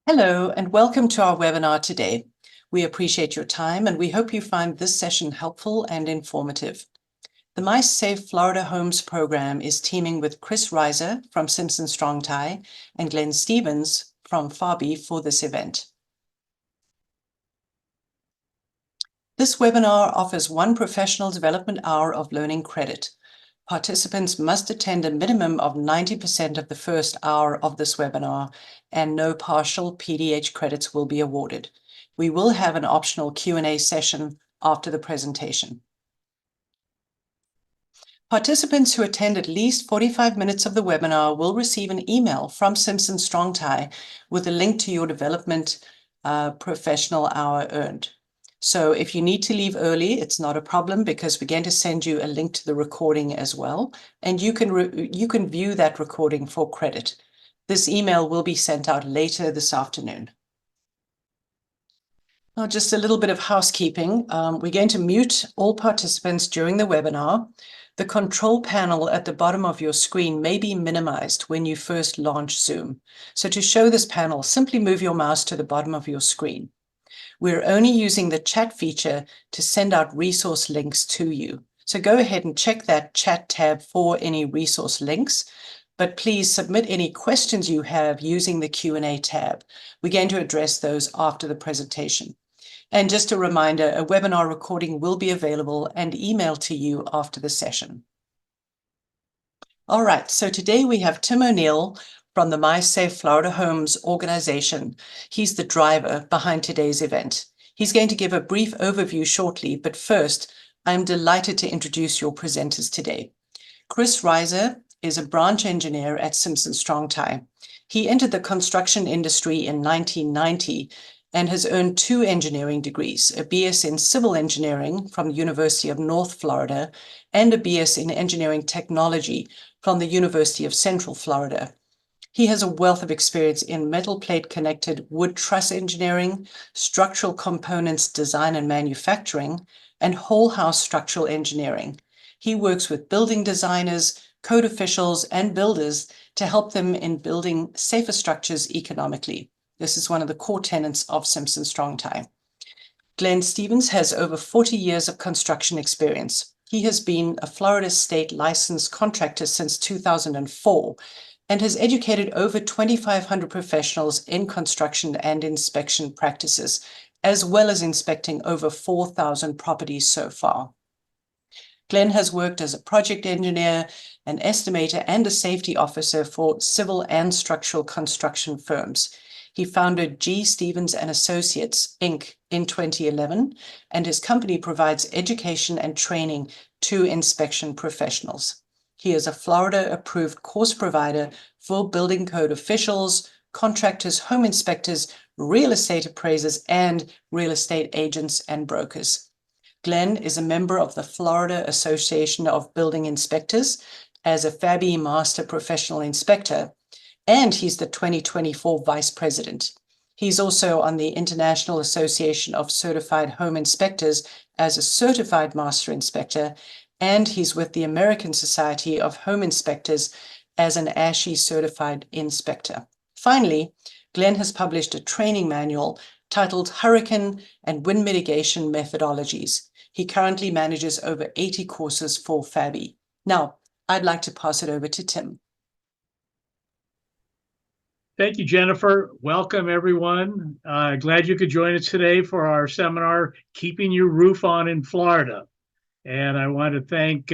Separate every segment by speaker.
Speaker 1: Hello, and welcome to our webinar today. We appreciate your time, and we hope you find this session helpful and informative. The My Safe Florida Homes program is teaming with Chris Reiser from Simpson Strong-Tie and Glenn Stevens from Fabi for this event. This webinar offers one professional development hour of learning credit. Participants must attend a minimum of 90% of the first hour of this webinar, and no partial PDH credits will be awarded. We will have an optional Q&A session after the presentation. Participants who attend at least 45 minutes of the webinar will receive an email from Simpson Strong-Tie with a link to your development professional hour earned. So if you need to leave early, it's not a problem because we're going to send you a link to the recording as well, and you can view that recording for credit. This email will be sent out later this afternoon. Now, just a little bit of housekeeping. We're going to mute all participants during the webinar. The control panel at the bottom of your screen may be minimized when you first launch Zoom. So to show this panel, simply move your mouse to the bottom of your screen. We're only using the chat feature to send out resource links to you. So go ahead and check that chat tab for any resource links, but please submit any questions you have using the Q&A tab. We're going to address those after the presentation. And just a reminder, a webinar recording will be available and emailed to you after the session. All right, so today we have Tim O'Neill from the My Safe Florida Homes organization. He's the driver behind today's event. He's going to give a brief overview shortly, but first, I'm delighted to introduce your presenters today. Chris Reiser is a branch engineer at Simpson Strong-Tie. He entered the construction industry in 1990 and has earned 2 engineering degrees, a BS in Civil Engineering from the University of North Florida and a BS in Engineering Technology from the University of Central Florida. He has a wealth of experience in metal plate connected wood truss engineering, structural components design and manufacturing, and whole house structural engineering. He works with building designers, code officials, and builders to help them in building safer structures economically. This is one of the core tenets of Simpson Strong-Tie. Glenn Stevens has over 40 years of construction experience. He has been a Florida state licensed contractor since 2004 and has educated over 2,500 professionals in construction and inspection practices, as well as inspecting over 4,000 properties so far. Glenn has worked as a project engineer, an estimator, and a safety officer for civil and structural construction firms. He founded G. Stevens and Associates, Inc. in 2011, and his company provides education and training to inspection professionals. He is a Florida-approved course provider for building code officials, contractors, home inspectors, real estate appraisers, and real estate agents and brokers. Glenn is a member of the Florida Association of Building Inspectors as a Fabi Master Professional Inspector, and he's the 2024 Vice President. He's also on the International Association of Certified Home Inspectors as a Certified Master Inspector, and he's with the American Society of Home Inspectors as an ASHI Certified Inspector. Finally, Glenn has published a training manual titled Hurricane and Wind Mitigation Methodologies. He currently manages over 80 courses for Fabi. Now, I'd like to pass it over to Tim.
Speaker 2: Thank you, Jennifer. Welcome, everyone. Glad you could join us today for our seminar, Keeping Your Roof On in Florida. And I want to thank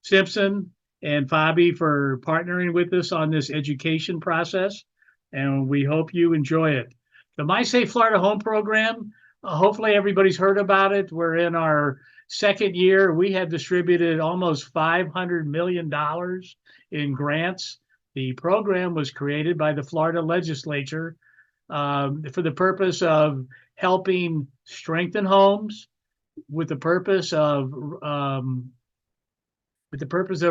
Speaker 2: Simpson and Fabi for partnering with us on this education process, and we hope you enjoy it. The My Safe Florida Home Program, hopefully everybody's heard about it. We're in our second year. We have distributed almost $500 million in grants. The program was created by the Florida legislature for the purpose of helping strengthen homes, with the purpose of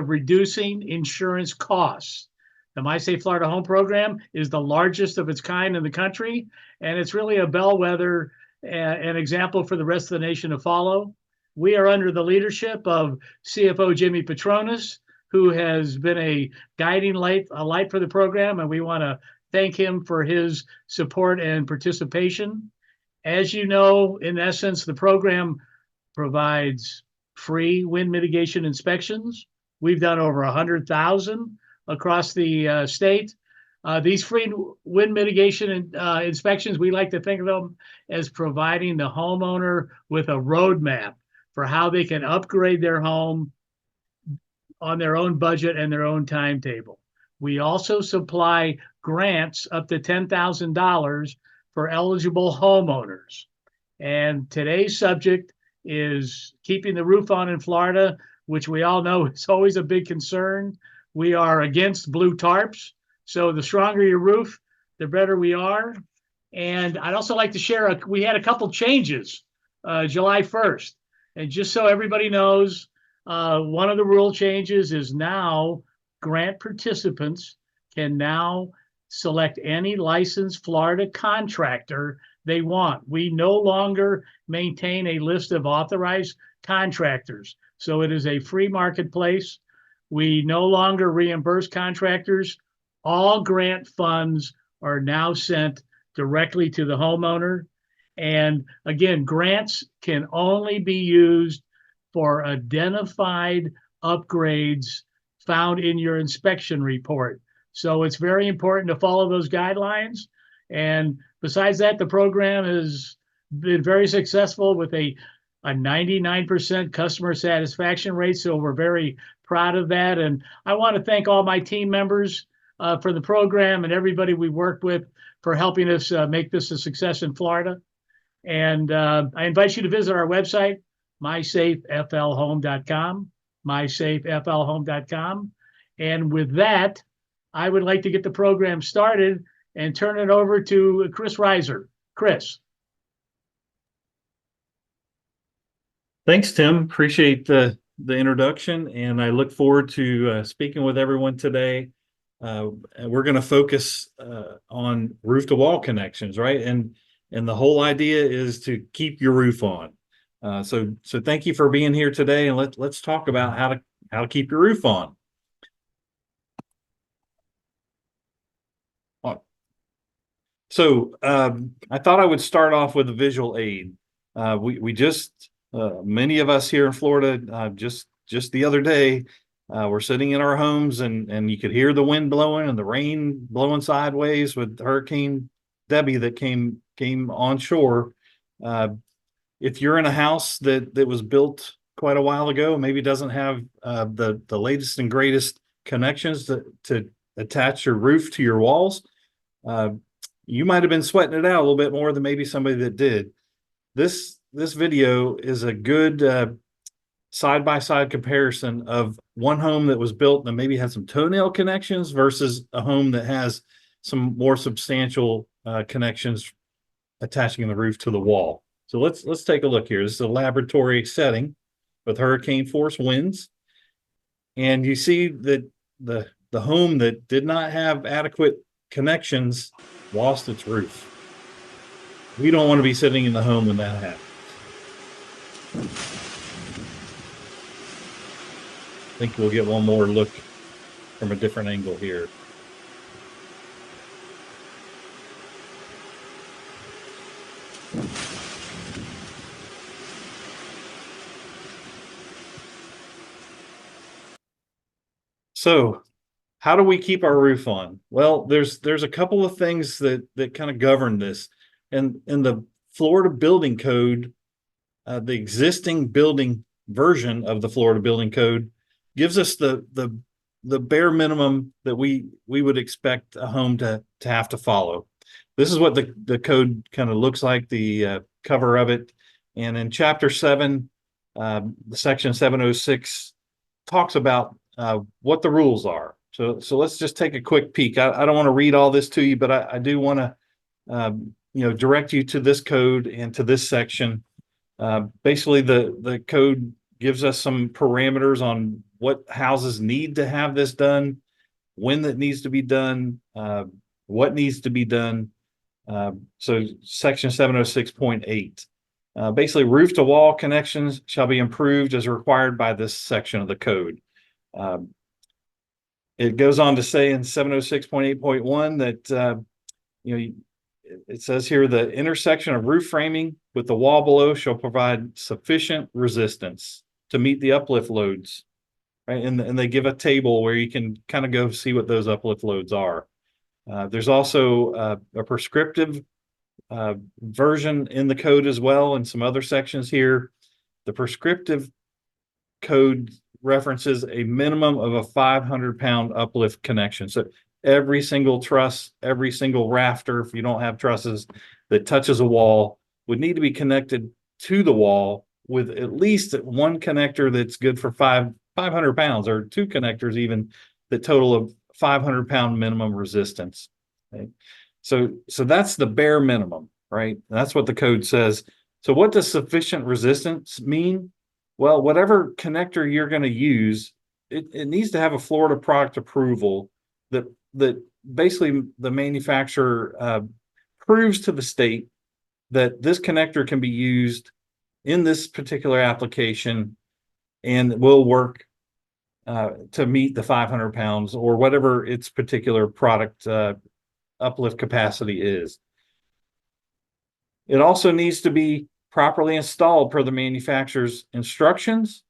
Speaker 2: reducing insurance costs. The My Safe Florida Home Program is the largest of its kind in the country, and it's really a bellwether, an example for the rest of the nation to follow. We are under the leadership of CFO Jimmy Petronas, who has been a guiding light for the program, and we want to thank him for his support and participation. As you know, in essence, the program provides free wind mitigation inspections. We've done over 100,000 across the state. These free wind mitigation inspections, we like to think of them as providing the homeowner with a roadmap for how they can upgrade their home on their own budget and their own timetable. We also supply grants up to $10,000 for eligible homeowners. And today's subject is keeping the roof on in Florida, which we all know is always a big concern. We are against blue tarps. So the stronger your roof, the better we are. And I'd also like to share, we had a couple changes July 1st. And just so everybody knows, one of the rule changes is now grant participants can now select any licensed Florida contractor they want. We no longer maintain a list of authorized contractors. So it is a free marketplace. We no longer reimburse contractors. All grant funds are now sent directly to the homeowner. And again, grants can only be used for identified upgrades found in your inspection report. So it's very important to follow those guidelines. And besides that, the program has been very successful with a 99% customer satisfaction rate. So we're very proud of that. And I want to thank all my team members for the program and everybody we worked with for helping us make this a success in Florida. And I invite you to visit our website, mysafeflhome.com, mysafeflhome.com. And with that, I would like to get the program started and turn it over to Chris Reiser. Chris.
Speaker 3: Thanks, Tim. Appreciate the introduction, and I look forward to speaking with everyone today. We're going to focus on roof-to-wall connections, right? And the whole idea is to keep your roof on. So thank you for being here today, and let's talk about how to keep your roof on. So I thought I would start off with a visual aid. We just many of us here in Florida just the other day we're sitting in our homes and you could hear the wind blowing and the rain blowing sideways with Hurricane Debbie that came onshore. If you're in a house that was built quite a while ago, maybe doesn't have the latest and greatest connections to attach your roof to your walls, you might have been sweating it out a little bit more than maybe somebody that did. This video is a good side-by-side comparison of one home that was built and maybe had some toenail connections versus a home that has some more substantial connections attaching the roof to the wall. So let's take a look here. This is a laboratory setting with hurricane force winds. And you see that the home that did not have adequate connections lost its roof. We don't want to be sitting in the home when that happens. I think we'll get one more look from a different angle here. So how do we keep our roof on? Well, there's a couple of things that kind of govern this. And in the Florida Building Code, the existing building version of the Florida Building Code gives us the bare minimum that we would expect a home to have to follow. This is what the code kind of looks like, the cover of it. And in Chapter 7, the Section 706 talks about what the rules are. So let's just take a quick peek. I don't want to read all this to you, but I do want to direct you to this code and to this section. Basically, the code gives us some parameters on what houses need to have this done, when that needs to be done, what needs to be done. So Section 706.8. Basically, roof-to-wall connections shall be improved as required by this section of the code. It goes on to say in 706.8.1 that, it says here the intersection of roof framing with the wall below shall provide sufficient resistance to meet the uplift loads. Right. And they give a table where you can kind of go see what those uplift loads are. There's also a prescriptive version in the code as well, and some other sections here. The prescriptive code references a minimum of a 500-pound uplift connection. So every single truss, every single rafter, if you don't have trusses, that touches a wall would need to be connected to the wall with at least one connector that's good for 500 pounds, or two connectors even that total of 500-pound minimum resistance. Okay. So that's the bare minimum, right? That's what the code says. So what does sufficient resistance mean? Well, whatever connector you're going to use, it needs to have a Florida product approval that basically the manufacturer proves to the state that this connector can be used in this particular application and will work to meet the 500 pounds or whatever its particular product uplift capacity is. It also needs to be properly installed per the manufacturer's instructions,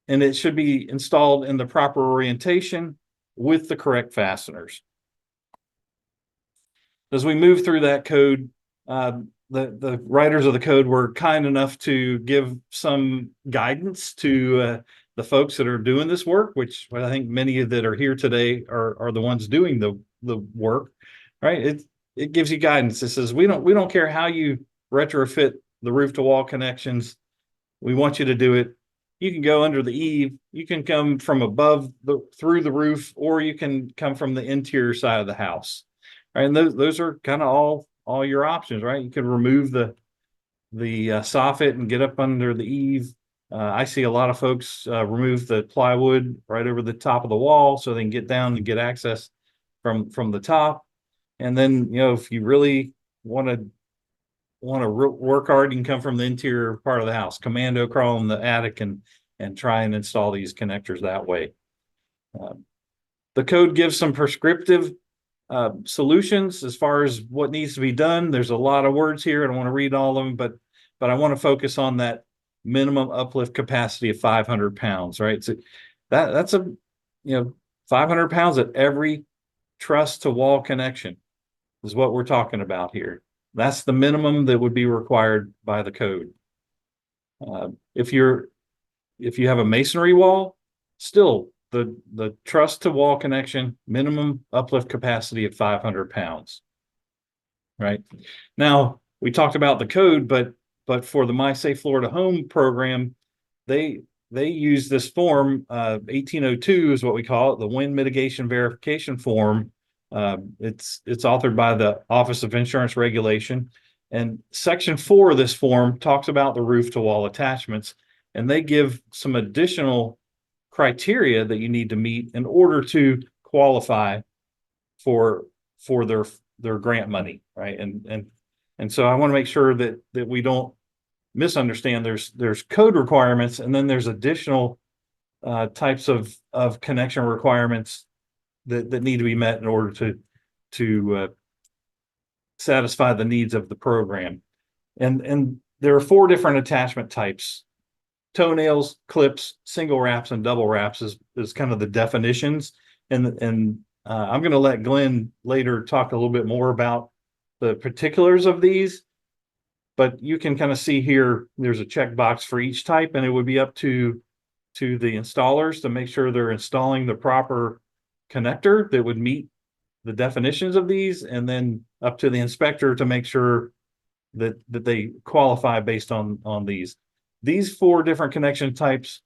Speaker 3: and it should be installed in the proper orientation with the correct fasteners. As we move through that code, the writers of the code were kind enough to give some guidance to the folks that are doing this work, which I think many that are here today are the ones doing the work, right? It gives you guidance. It says we don't care how you retrofit the roof to wall connections. We want you to do it. You can go under the eave. You can come from above through the roof, or you can come from the interior side of the house. Right, and those are kind of all your options, right? You can remove the soffit and get up under the eave. I see a lot of folks remove the plywood right over the top of the wall so they can get down and get access from the top. And then, if you really want to work hard, you can come from the interior part of the house, commando crawl in the attic and try and install these connectors that way. The code gives some prescriptive solutions as far as what needs to be done. There's a lot of words here. I don't want to read all of them, but I want to focus on that minimum uplift capacity of 500 pounds, right? So that's 500 pounds at every truss to wall connection is what we're talking about here. That's the minimum that would be required by the code. If you have a masonry wall, still the truss to wall connection, minimum uplift capacity of 500 pounds. Right. Now we talked about the code, but for the My Safe Florida Home program, they use this form, 1802 is what we call it, the wind mitigation verification form. It's authored by the Office of Insurance Regulation, and section 4 of this form talks about the roof to wall attachments, and they give some additional criteria that you need to meet in order to qualify for their grant money, right? And so I want to make sure that we don't misunderstand. There's code requirements, and then there's additional types of connection requirements that need to be met in order to satisfy the needs of the program. And there are 4 different attachment types: toenails, clips, single wraps, and double wraps is kind of the definitions. And I'm going to let Glenn later talk a little bit more about the particulars of these, but you can kind of see here, there's a checkbox for each type, and it would be up to the installers to make sure they're installing the proper connector that would meet the definitions of these, and then up to the inspector to make sure that they qualify based on these. These 4 different connection types,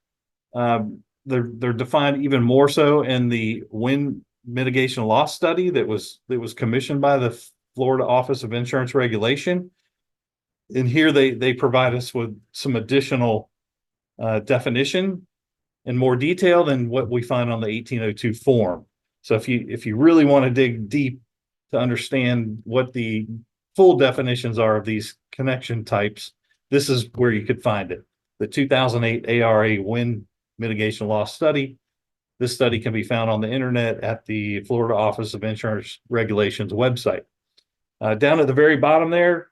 Speaker 3: they're defined even more so in the wind mitigation loss study that was commissioned by the Florida Office of Insurance Regulation. And here they provide us with some additional definition in more detail than what we find on the 1802 form. So if you really want to dig deep to understand what the full definitions are of these connection types, this is where you could find it. The 2008 ARA Wind Mitigation Loss Study This study can be found on the internet at the Florida Office of Insurance Regulations website. Down at the very bottom there,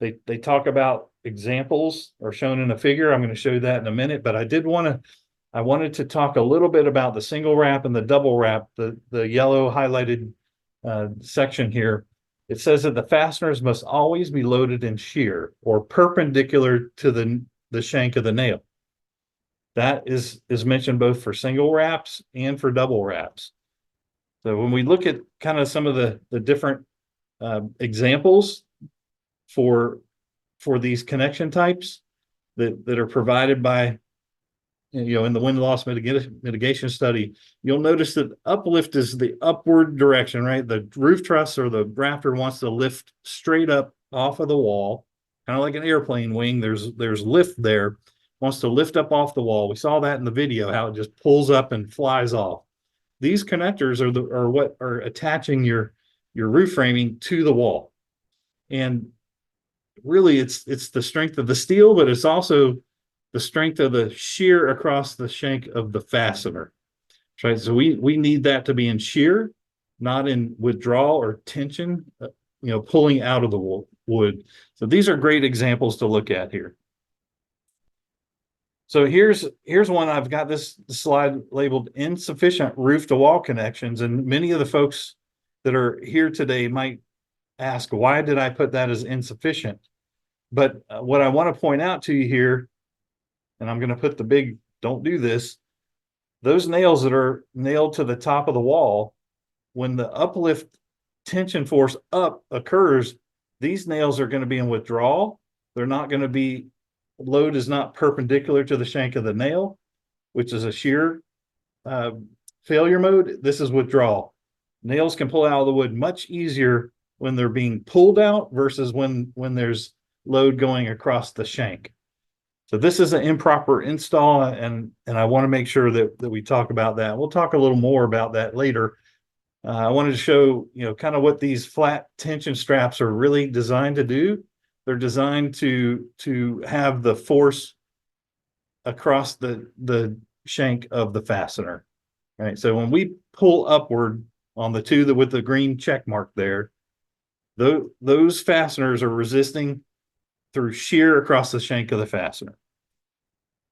Speaker 3: they talk about examples are shown in a figure. I'm going to show you that in a minute, but I wanted to talk a little bit about the single wrap and the double wrap, the yellow highlighted section here. It says that the fasteners must always be loaded in shear or perpendicular to the shank of the nail. That is mentioned both for single wraps and for double wraps. So when we look at kind of some of the different examples for these connection types that are provided by, in the wind loss mitigation study, you'll notice that uplift is the upward direction, right? The roof truss or the rafter wants to lift straight up off of the wall, kind of like an airplane wing. There's lift there, wants to lift up off the wall. We saw that in the video, how it just pulls up and flies off. These connectors are what are attaching your roof framing to the wall. And really it's the strength of the steel, but it's also the strength of the shear across the shank of the fastener, right? So we need that to be in shear, not in withdrawal or tension, pulling out of the wood. So these are great examples to look at here. So here's one. I've got this slide labeled insufficient roof to wall connections. And many of the folks that are here today might ask, why did I put that as insufficient? But what I want to point out to you here, and I'm going to put the big, don't do this, those nails that are nailed to the top of the wall, when the uplift tension force up occurs, these nails are going to be in withdrawal. They're not going to be, load is not perpendicular to the shank of the nail, which is a shear failure mode. This is withdrawal. Nails can pull out of the wood much easier when they're being pulled out versus when there's load going across the shank. So this is an improper install, and I want to make sure that we talk about that. We'll talk a little more about that later. I wanted to show, kind of what these flat tension straps are really designed to do. They're designed to have the force across the shank of the fastener, right? So when we pull upward on the two with the green check mark there, those fasteners are resisting through shear across the shank of the fastener.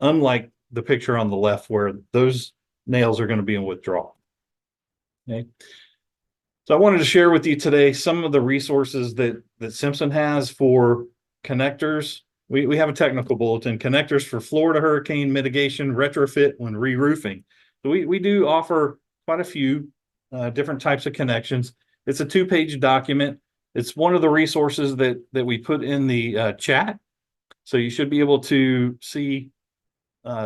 Speaker 3: Unlike the picture on the left where those nails are going to be in withdrawal. Okay. So I wanted to share with you today some of the resources that Simpson has for connectors. We have a technical bulletin, connectors for Florida hurricane mitigation retrofit when re-roofing. So we do offer quite a few different types of connections. It's a 2-page document. It's one of the resources that we put in the chat. So you should be able to see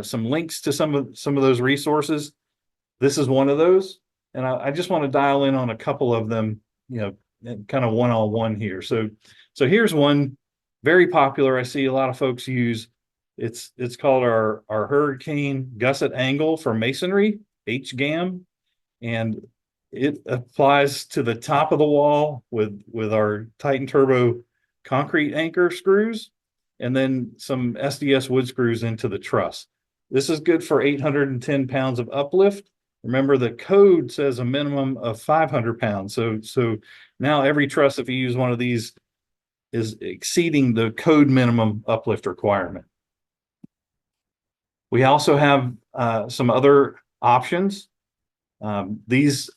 Speaker 3: some links to some of those resources. This is one of those, and I just want to dial in on a couple of them, kind of one-on-one here. So here's one very popular. I see a lot of folks use. It's called our Hurricane Gusset Angle for Masonry, HGAM, and it applies to the top of the wall with our Titan Turbo concrete anchor screws, and then some SDS wood screws into the truss. This is good for 810 pounds of uplift. Remember, the code says a minimum of 500 pounds. So now every truss, if you use one of these, is exceeding the code minimum uplift requirement. We also have some other options. These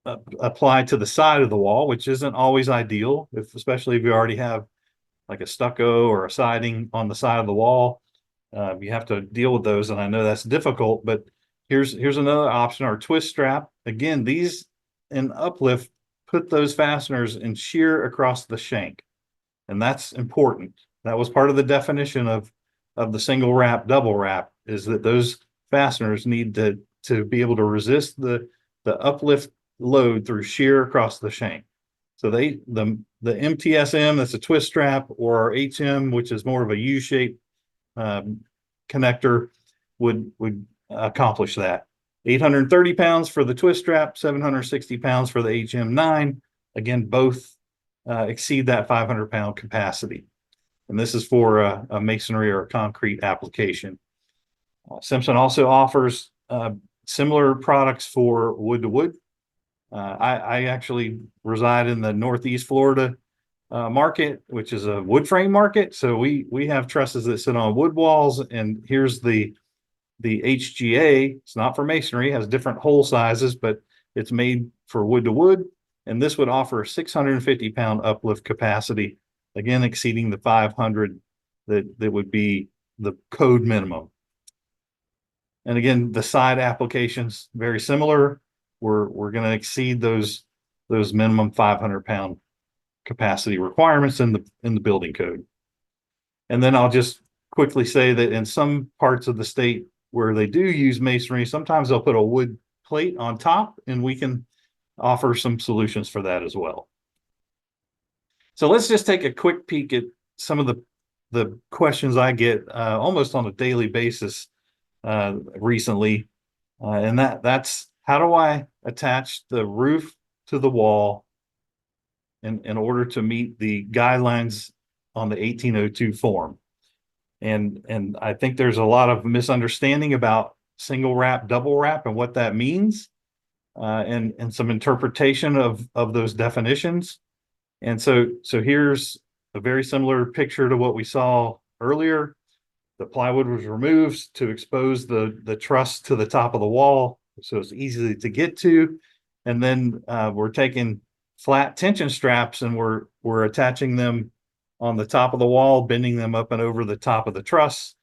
Speaker 3: apply to the side of the wall, which isn't always ideal, especially if you already have like a stucco or a siding on the side of the wall. You have to deal with those, and I know that's difficult, but here's another option, our twist strap. Again, these in uplift put those fasteners in shear across the shank, and that's important. That was part of the definition of the single wrap, double wrap, is that those fasteners need to be able to resist the uplift load through shear across the shank. So the MTSM, that's a twist strap, or our HM, which is more of a U-shaped connector, would accomplish that. 830 pounds for the twist strap, 760 pounds for the HM9. Again, both exceed that 500-pound capacity. And this is for a masonry or a concrete application. Simpson also offers similar products for wood to wood. I actually reside in the Northeast Florida market, which is a wood frame market. So we have trusses that sit on wood walls, and here's the HGA. It's not for masonry, has different hole sizes, but it's made for wood to wood. And this would offer a 650-pound uplift capacity, again, exceeding the 500 that would be the code minimum. And again, the side applications, very similar. We're going to exceed those minimum 500-pound capacity requirements in the building code. And then I'll just quickly say that in some parts of the state where they do use masonry, sometimes they'll put a wood plate on top, and we can offer some solutions for that as well. So let's just take a quick peek at some of the questions I get almost on a daily basis recently. And that's how do I attach the roof to the wall in order to meet the guidelines on the 1802 form? And I think there's a lot of misunderstanding about single wrap, double wrap, and what that means, and some interpretation of those definitions. And so here's a very similar picture to what we saw earlier. The plywood was removed to expose the truss to the top of the wall, so it's easy to get to. And then we're taking flat tension straps and we're attaching them on the top of the wall, bending them up and over the top of the truss,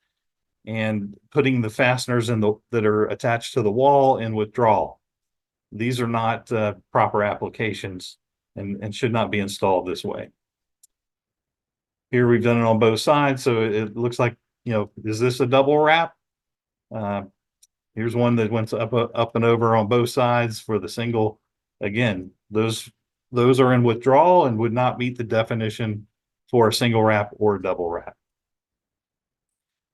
Speaker 3: and putting the fasteners that are attached to the wall in withdrawal. These are not proper applications and should not be installed this way. Here we've done it on both sides, so it looks like, is this a double wrap? Here's one that went up and over on both sides for the single. Again, those are in withdrawal and would not meet the definition for a single wrap or a double wrap.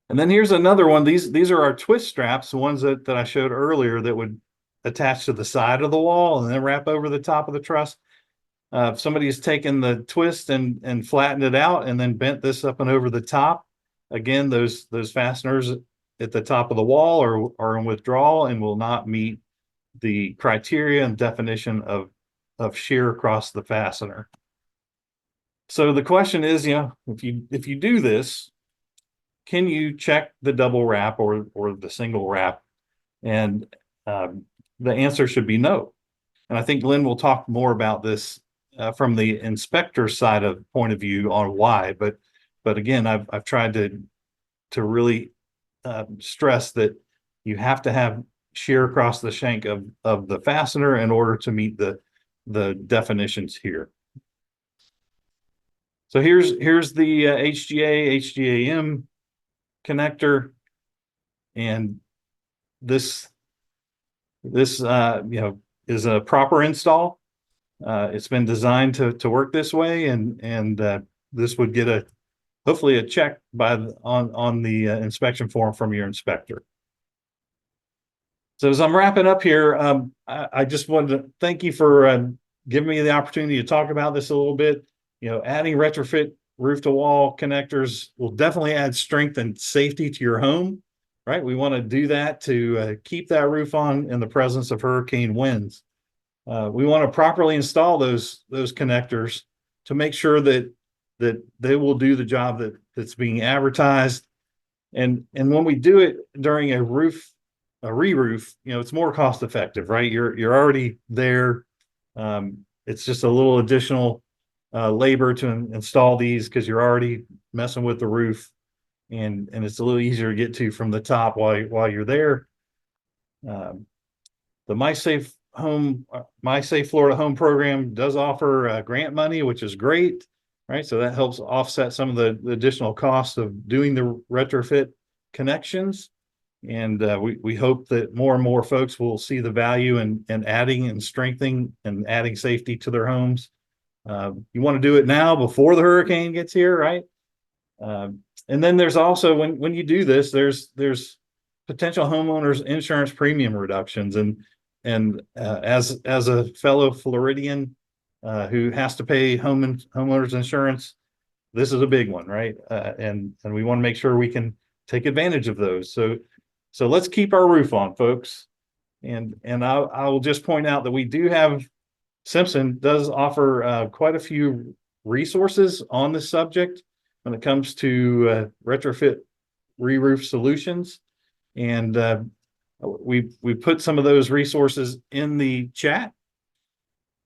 Speaker 3: And then here's another one. These are our twist straps, the ones that I showed earlier that would attach to the side of the wall and then wrap over the top of the truss. If somebody has taken the twist and flattened it out and then bent this up and over the top, again, those fasteners at the top of the wall are in withdrawal and will not meet the criteria and definition of shear across the fastener. So the question is, if you do this, can you check the double wrap or the single wrap? And the answer should be no. And I think Glenn will talk more about this from the inspector side of point of view on why. But again, I've tried to really stress that you have to have shear across the shank of the fastener in order to meet the definitions here. So here's the HGA, HGAM connector, and this is a proper install. It's been designed to work this way, and this would get hopefully a check on the inspection form from your inspector. So as I'm wrapping up here, I just wanted to thank you for giving me the opportunity to talk about this a little bit. Adding retrofit roof to wall connectors will definitely add strength and safety to your home, right? We want to do that to keep that roof on in the presence of hurricane winds. We want to properly install those connectors to make sure that they will do the job that's being advertised. And when we do it during a re-roof, it's more cost effective, right? You're already there. It's just a little additional labor to install these because you're already messing with the roof, and it's a little easier to get to from the top while you're there. The MySafe Florida Home program does offer grant money, which is great, right? So that helps offset some of the additional costs of doing the retrofit connections. And we hope that more and more folks will see the value in adding and strengthening and adding safety to their homes. You want to do it now before the hurricane gets here, right? And then there's also, when you do this, there's potential homeowners insurance premium reductions. And as a fellow Floridian who has to pay homeowners insurance, this is a big one, right? And we want to make sure we can take advantage of those. So let's keep our roof on, folks. And I will just point out that we do have, Simpson does offer quite a few resources on this subject when it comes to retrofit re-roof solutions. And we put some of those resources in the chat.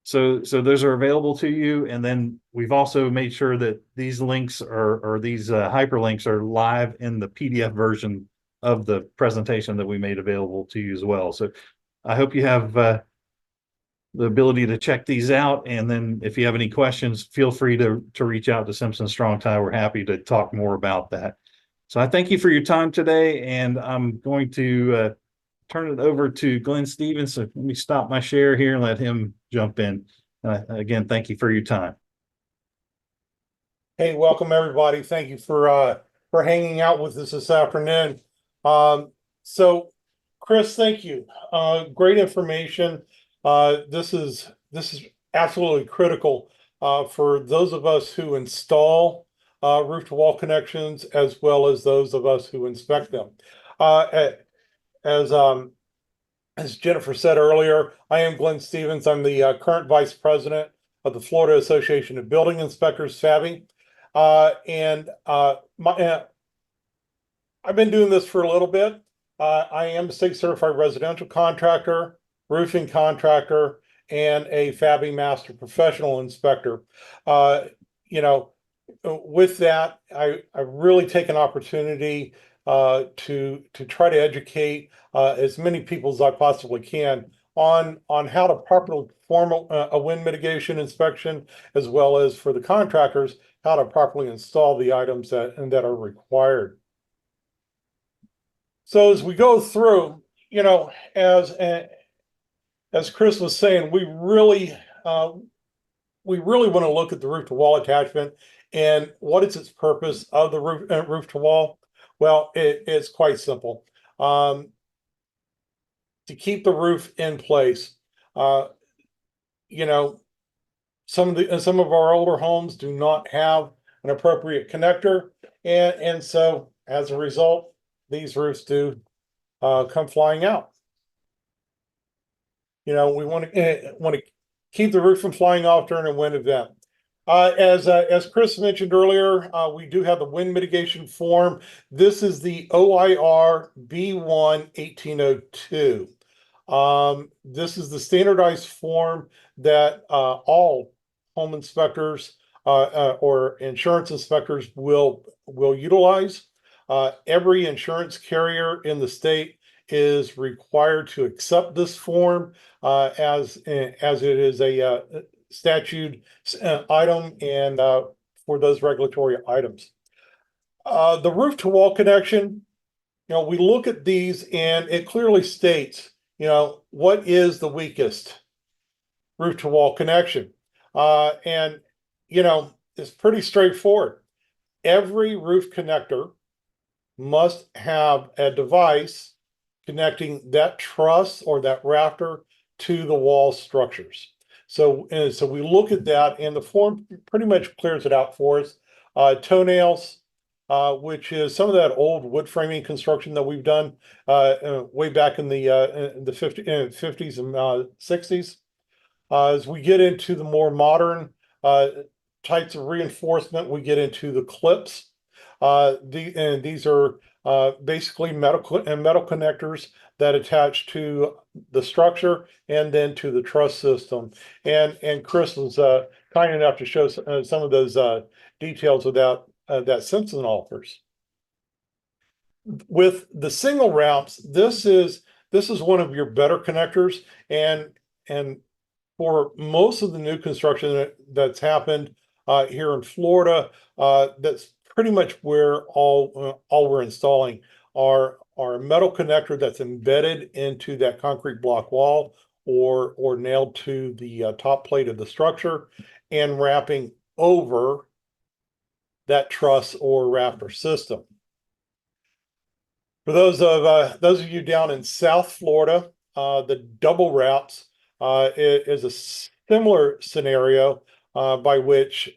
Speaker 3: So those are available to you. And then we've also made sure that these links or these hyperlinks are live in the PDF version of the presentation that we made available to you as well. So I hope you have the ability to check these out. And then if you have any questions, feel free to reach out to Simpson Strong Tie. We're happy to talk more about that. So I thank you for your time today, and I'm going to turn it over to Glenn Stevens. So let me stop my share here and let him jump in. Again, thank you for your time.
Speaker 4: Hey, welcome everybody. Thank you for hanging out with us this afternoon. So Chris, thank you. Great information. This is absolutely critical for those of us who install roof to wall connections, as well as those of us who inspect them. As Jennifer said earlier, I am Glenn Stevens. I'm the current vice president of the Florida Association of Building Inspectors, FABI. I've been doing this for a little bit. I am a state certified residential contractor, roofing contractor, and a FABI master professional inspector. With that, I really take an opportunity to try to educate as many people as I possibly can on how to properly perform a wind mitigation inspection, as well as for the contractors, how to properly install the items that are required. So as we go through, as Chris was saying, we really want to look at the roof to wall attachment and what is its purpose of the roof to wall. Well, it's quite simple. To keep the roof in place. Some of our older homes do not have an appropriate connector, and so as a result, these roofs do come flying out. We want to keep the roof from flying off during a wind event. As Chris mentioned earlier, we do have the wind mitigation form. This is the OIR B1 1802. This is the standardized form that all home inspectors or insurance inspectors will utilize. Every insurance carrier in the state is required to accept this form as it is a statute item and for those regulatory items. The roof to wall connection, we look at these and it clearly states, what is the weakest roof to wall connection? It's pretty straightforward. Every roof connector must have a device connecting that truss or that rafter to the wall structures. So we look at that, and the form pretty much clears it out for us. Toenails, which is some of that old wood framing construction that we've done way back in the 50s and 60s. As we get into the more modern types of reinforcement, we get into the clips. These are basically metal connectors that attach to the structure and then to the truss system. And Chris was kind enough to show some of those details about that Simpson offers. With the single routes, this is one of your better connectors, and for most of the new construction that's happened here in Florida, that's pretty much where all we're installing are a metal connector that's embedded into that concrete block wall or nailed to the top plate of the structure and wrapping over that truss or rafter system. For those of you down in South Florida, the double wraps is a similar scenario by which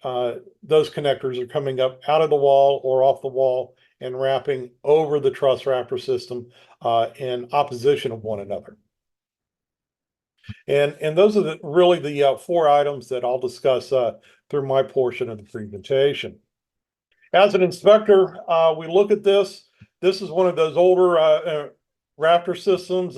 Speaker 4: those connectors are coming up out of the wall or off the wall and wrapping over the truss rafter system in opposition of one another. And those are really the 4 items that I'll discuss through my portion of the presentation. As an inspector, we look at this. This is one of those older rafter systems,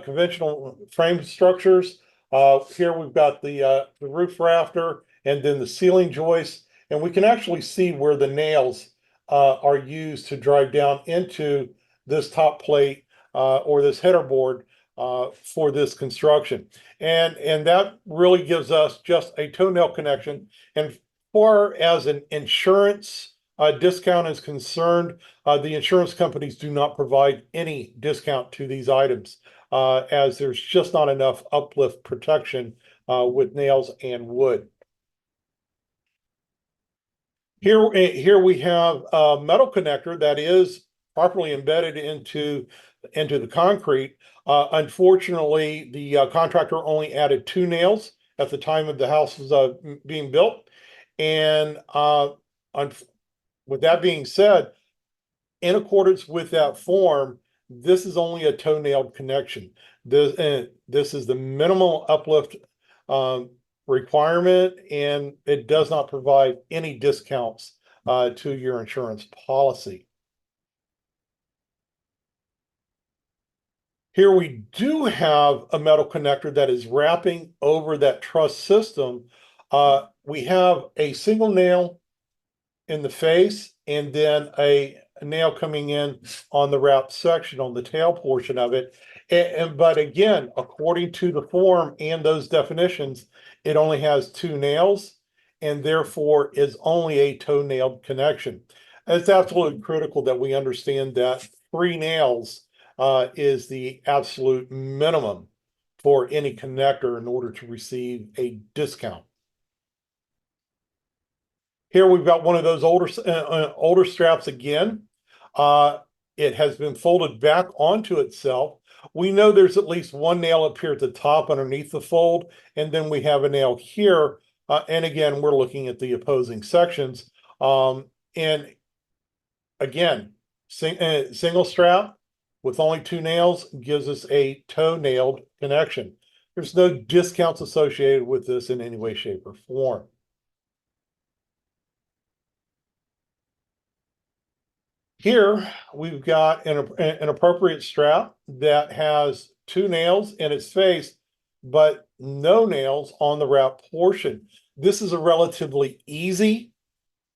Speaker 4: conventional frame structures. Here we've got the roof rafter and then the ceiling joist, and we can actually see where the nails are used to drive down into this top plate or this header board for this construction. And that really gives us just a toenail connection. And far as an insurance discount is concerned, the insurance companies do not provide any discount to these items as there's just not enough uplift protection with nails and wood. Here we have a metal connector that is properly embedded into the concrete. Unfortunately, the contractor only added 2 nails at the time of the house was being built. And with that being said, in accordance with that form, this is only a toenailed connection. This is the minimal uplift requirement, and it does not provide any discounts to your insurance policy. Here we do have a metal connector that is wrapping over that truss system. We have a single nail in the face and then a nail coming in on the wrap section on the tail portion of it. But again, according to the form and those definitions, it only has 2 nails and therefore is only a toe-nailed connection. It's absolutely critical that we understand that 3 nails is the absolute minimum for any connector in order to receive a discount. Here we've got one of those older straps again. It has been folded back onto itself. We know there's at least 1 nail up here at the top underneath the fold, and then we have a nail here. And again, we're looking at the opposing sections. And again, single strap with only 2 nails gives us a toe-nailed connection. There's no discounts associated with this in any way, shape, or form. Here we've got an appropriate strap that has 2 nails in its face, but no nails on the wrap portion. This is a relatively easy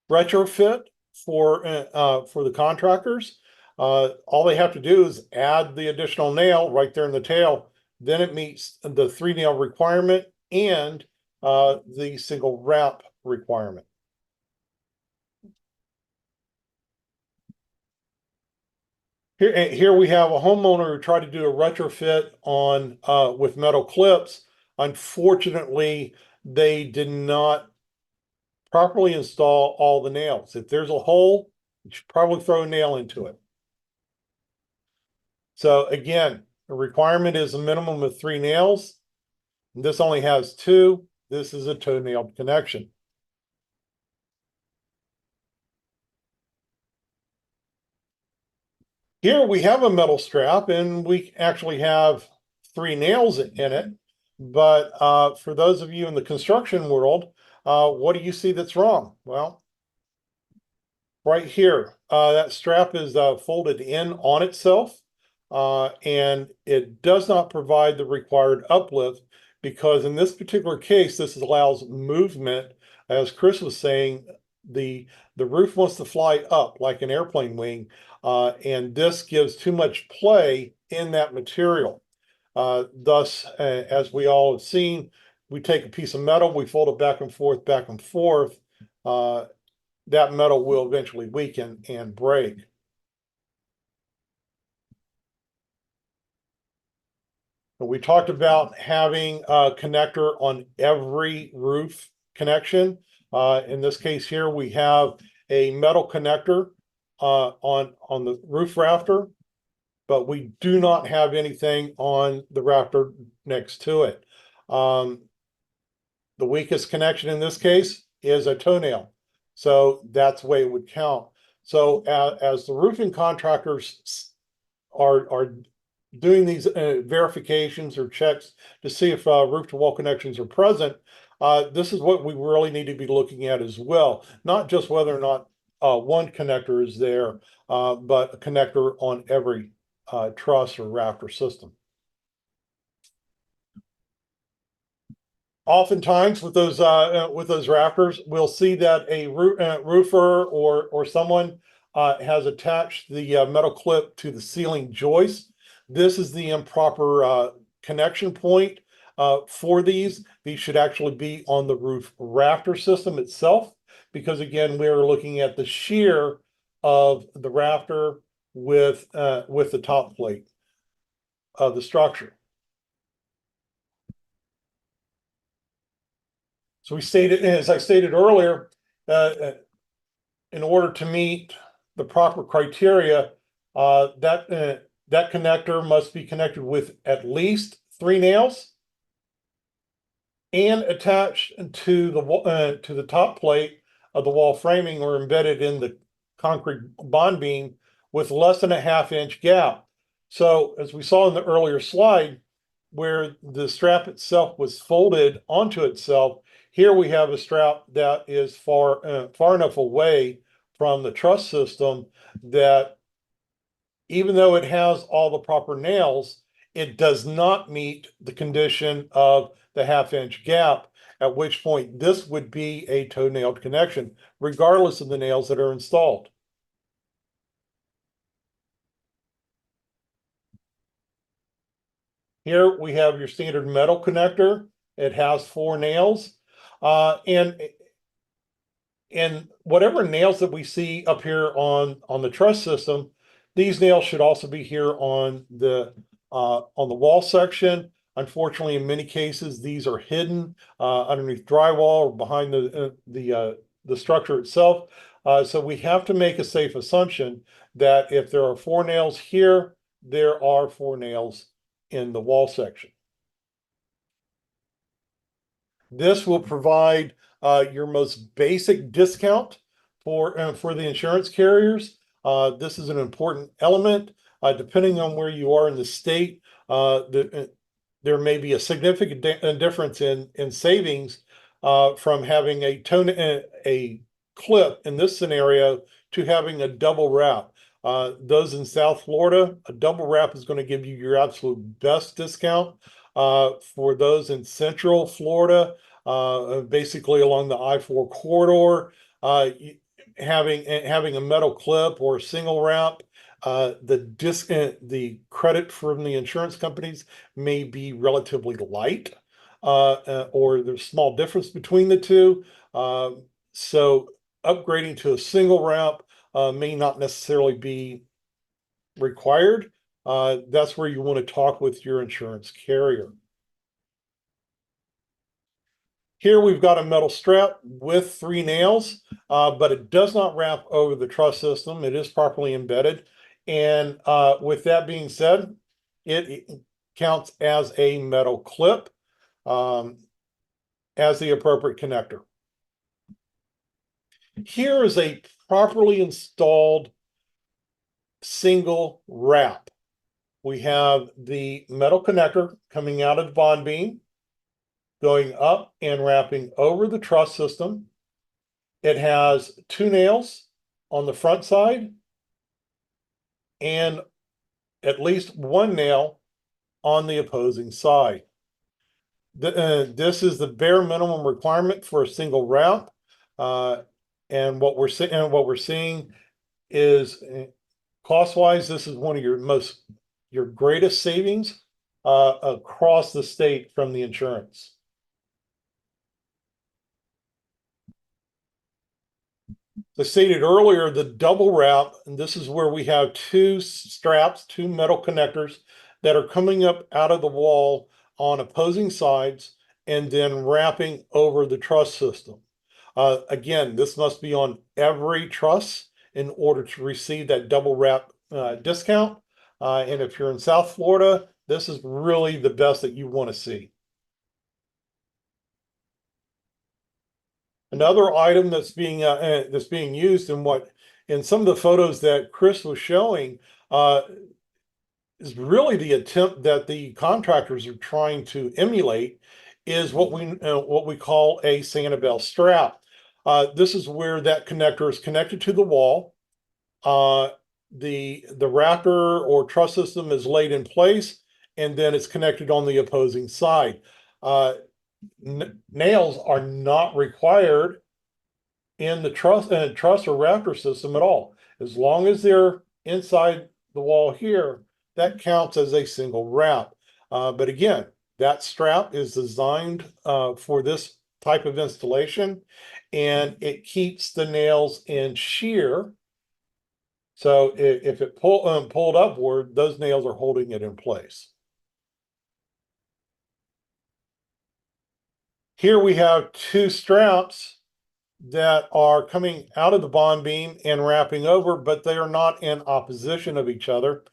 Speaker 4: retrofit for the contractors. All they have to do is add the additional nail right there in the tail. Then it meets the 3 nail requirement and the single wrap requirement. Here we have a homeowner who tried to do a retrofit on with metal clips. Unfortunately, they did not properly install all the nails. If there's a hole, you should probably throw a nail into it. So again, the requirement is a minimum of 3 nails. This only has 2. This is a toe-nail connection. Here we have a metal strap and we actually have 3 nails in it. But for those of you in the construction world, what do you see that's wrong? Well, right here, that strap is folded in on itself and it does not provide the required uplift because in this particular case, this allows movement. As Chris was saying, the roof wants to fly up like an airplane wing. And this gives too much play in that material. Thus, as we all have seen, we take a piece of metal, we fold it back and forth, that metal will eventually weaken and break. We talked about having a connector on every roof connection. In this case here, we have a metal connector on the roof rafter, but we do not have anything on the rafter next to it. The weakest connection in this case is a toenail. So that's the way it would count. So as the roofing contractors are doing these verifications or checks to see if roof to wall connections are present, this is what we really need to be looking at as well. Not just whether or not one connector is there, but a connector on every truss or rafter system. Oftentimes with those rafters, we'll see that a roofer or someone has attached the metal clip to the ceiling joist. This is the improper connection point for these. These should actually be on the roof rafter system itself, because again, we're looking at the shear of the rafter with the top plate of the structure. So as I stated earlier, in order to meet the proper criteria, that connector must be connected with at least 3 nails and attached to the top plate of the wall framing or embedded in the concrete bond beam with less than a 1/2 inch gap. So as we saw in the earlier slide, where the strap itself was folded onto itself, here we have a strap that is far enough away from the truss system that even though it has all the proper nails, it does not meet the condition of the 1/2 inch gap, at which point this would be a toe-nailed connection, regardless of the nails that are installed. Here we have your standard metal connector. It has 4 nails. And whatever nails that we see up here on the truss system, these nails should also be here on the wall section. Unfortunately, in many cases, these are hidden underneath drywall or behind the structure itself. So we have to make a safe assumption that if there are 4 nails here, there are 4 nails in the wall section. This will provide your most basic discount for the insurance carriers. This is an important element. Depending on where you are in the state, there may be a significant difference in savings from having a clip in this scenario to having a double wrap. Those in South Florida, a double wrap is going to give you your absolute best discount. For those in Central Florida, basically along the I-4 corridor, having a metal clip or a single wrap, the credit from the insurance companies may be relatively light, or there's a small difference between the two. So upgrading to a single wrap may not necessarily be required. That's where you want to talk with your insurance carrier. Here we've got a metal strap with 3 nails, but it does not wrap over the truss system. It is properly embedded. And with that being said, it counts as a metal clip as the appropriate connector. Here is a properly installed single wrap. We have the metal connector coming out of the bond beam, going up and wrapping over the truss system. It has 2 nails on the front side and at least 1 nail on the opposing side. This is the bare minimum requirement for a single wrap. And what we're seeing is cost-wise, this is one of your greatest savings across the state from the insurance. As I stated earlier, the double wrap, and this is where we have 2 straps, 2 metal connectors that are coming up out of the wall on opposing sides and then wrapping over the truss system. Again, this must be on every truss in order to receive that double wrap discount. And if you're in South Florida, this is really the best that you want to see. Another item that's being used in some of the photos that Chris was showing, is really the attempt that the contractors are trying to emulate is what we call a Sanibel strap. This is where that connector is connected to the wall. The wrapper or truss system is laid in place, and then it's connected on the opposing side. Nails are not required in the truss or rafter system at all. As long as they're inside the wall here, that counts as a single wrap. But again, that strap is designed for this type of installation, and it keeps the nails in shear. So if it pulled upward, those nails are holding it in place. Here we have two straps that are coming out of the bond beam and wrapping over, but they are not in opposition of each other.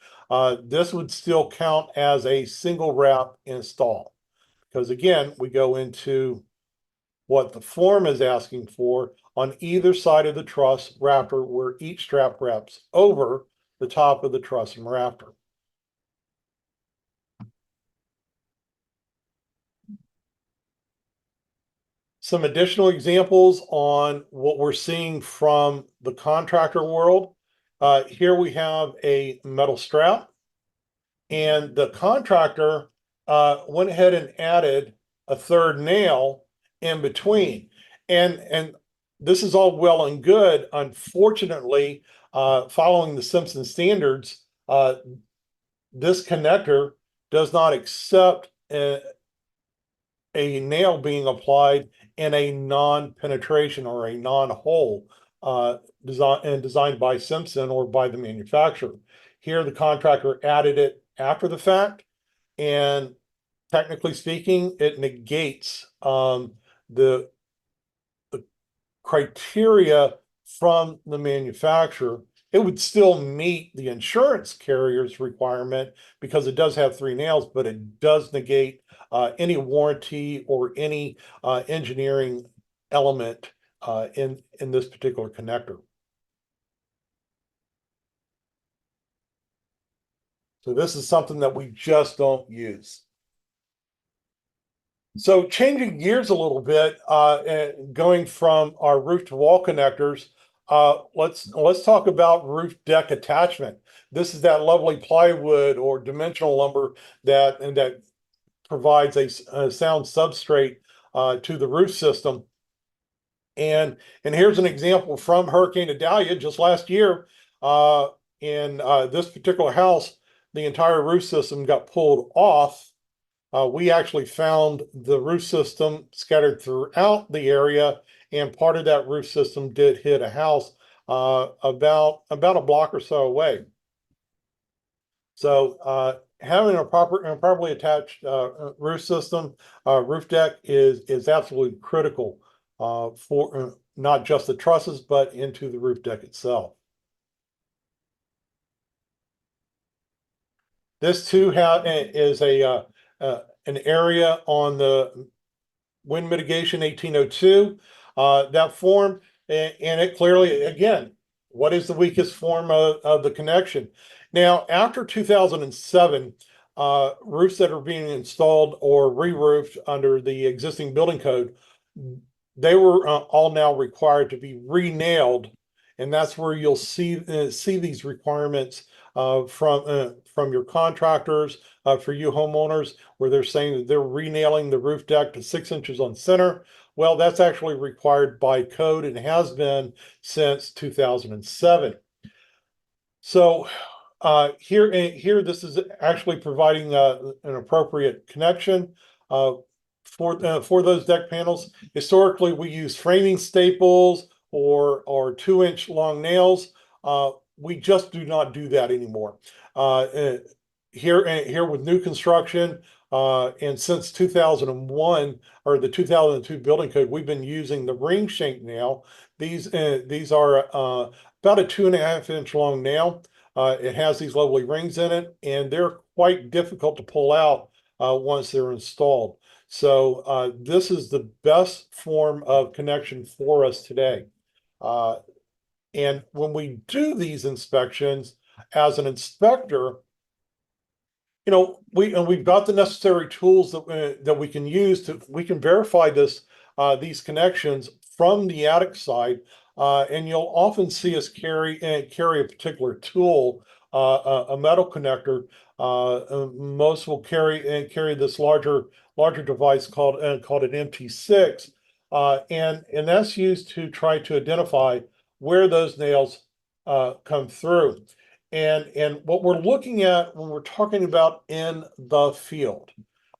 Speaker 4: This would still count as a single wrap install, because again, we go into what the form is asking for on either side of the truss wrapper, where each strap wraps over the top of the truss and wrapper. Some additional examples on what we're seeing from the contractor world. Here we have a metal strap, and the contractor went ahead and added a third nail in between. And this is all well and good. Unfortunately, following the Simpson standards, this connector does not accept a nail being applied in a non-penetration or a non-hole designed by Simpson or by the manufacturer. Here, the contractor added it after the fact, and technically speaking, it negates the criteria from the manufacturer. It would still meet the insurance carrier's requirement because it does have three nails, but it does negate any warranty or any engineering element in this particular connector. So this is something that we just don't use. So changing gears a little bit, and going from our roof to wall connectors, let's talk about roof deck attachment. This is that lovely plywood or dimensional lumber that provides a sound substrate to the roof system. And here's an example from Hurricane Idalia just last year. In this particular house, the entire roof system got pulled off. We actually found the roof system scattered throughout the area, and part of that roof system did hit a house about a block or so away. So having a properly attached roof system, roof deck is absolutely critical for not just the trusses, but into the roof deck itself. This too is an area on the wind mitigation 1802 that form, and it clearly, again, what is the weakest form of the connection? Now, after 2007, roofs that are being installed or re-roofed under the existing building code, they were all now required to be re-nailed, and that's where you'll see these requirements from your contractors, for you homeowners, where they're saying that they're re-nailing the roof deck to 6 inches on center. Well, that's actually required by code and has been since 2007. So here, this is actually providing an appropriate connection for those deck panels. Historically, we use framing staples or 2-inch long nails. We just do not do that anymore. Here with new construction, and since 2001 or the 2002 building code, we've been using the ring shank nail. These are about a 2.5-inch long nail. It has these lovely rings in it, and they're quite difficult to pull out once they're installed. So this is the best form of connection for us today. And when we do these inspections, as an inspector, we've got the necessary tools that we can use we can verify these connections from the attic side. And you'll often see us carry a particular tool, a metal connector. Most will carry this larger device called an MT6. And that's used to try to identify where those nails come through. And what we're looking at when we're talking about in the field,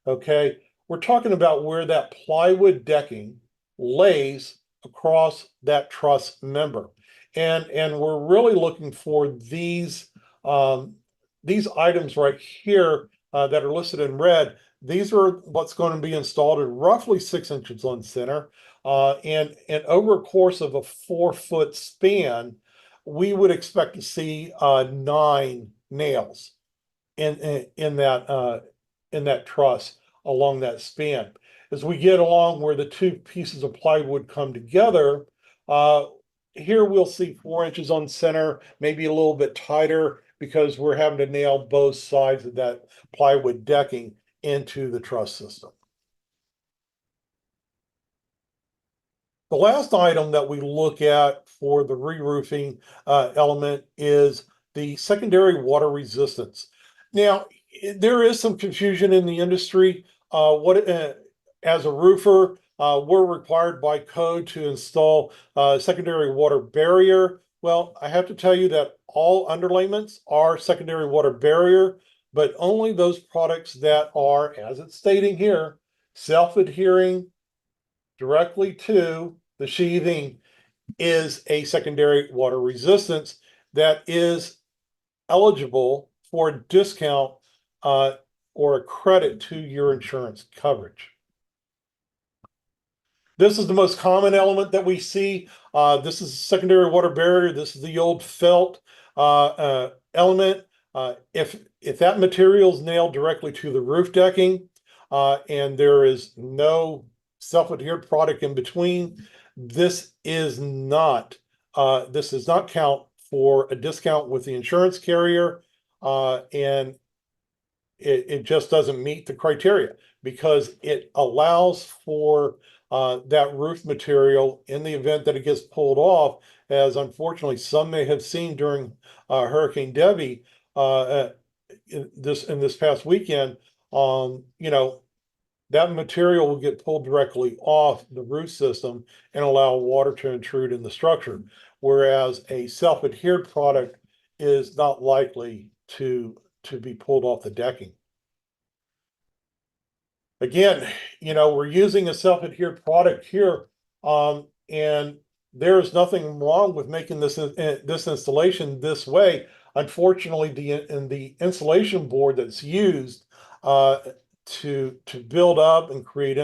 Speaker 4: okay, we're talking about where that plywood decking lays across that truss member. And we're really looking for these items right here that are listed in red. These are what's going to be installed at roughly 6 inches on center. And over a course of a 4-foot span, we would expect to see 9 nails in that truss along that span. As we get along where the two pieces of plywood come together, here we'll see 4 inches on center, maybe a little bit tighter because we're having to nail both sides of that plywood decking into the truss system. The last item that we look at for the re-roofing element is the secondary water resistance. Now, there is some confusion in the industry. As a roofer, we're required by code to install a secondary water barrier. Well, I have to tell you that all underlayments are secondary water barrier, but only those products that are, as it's stating here, self-adhering directly to the sheathing is a secondary water resistance that is eligible for a discount or a credit to your insurance coverage. This is the most common element that we see. This is a secondary water barrier. This is the old felt element. If that material is nailed directly to the roof decking and there is no self-adhered product in between, this does not count for a discount with the insurance carrier, and it just doesn't meet the criteria because it allows for that roof material in the event that it gets pulled off, as unfortunately some may have seen during Hurricane Debbie in this past weekend. That material will get pulled directly off the roof system and allow water to intrude in the structure, whereas a self-adhered product is not likely to be pulled off the decking. Again, we're using a self-adhered product here, and there is nothing wrong with making this installation this way. Unfortunately, the insulation board that's used to build up and create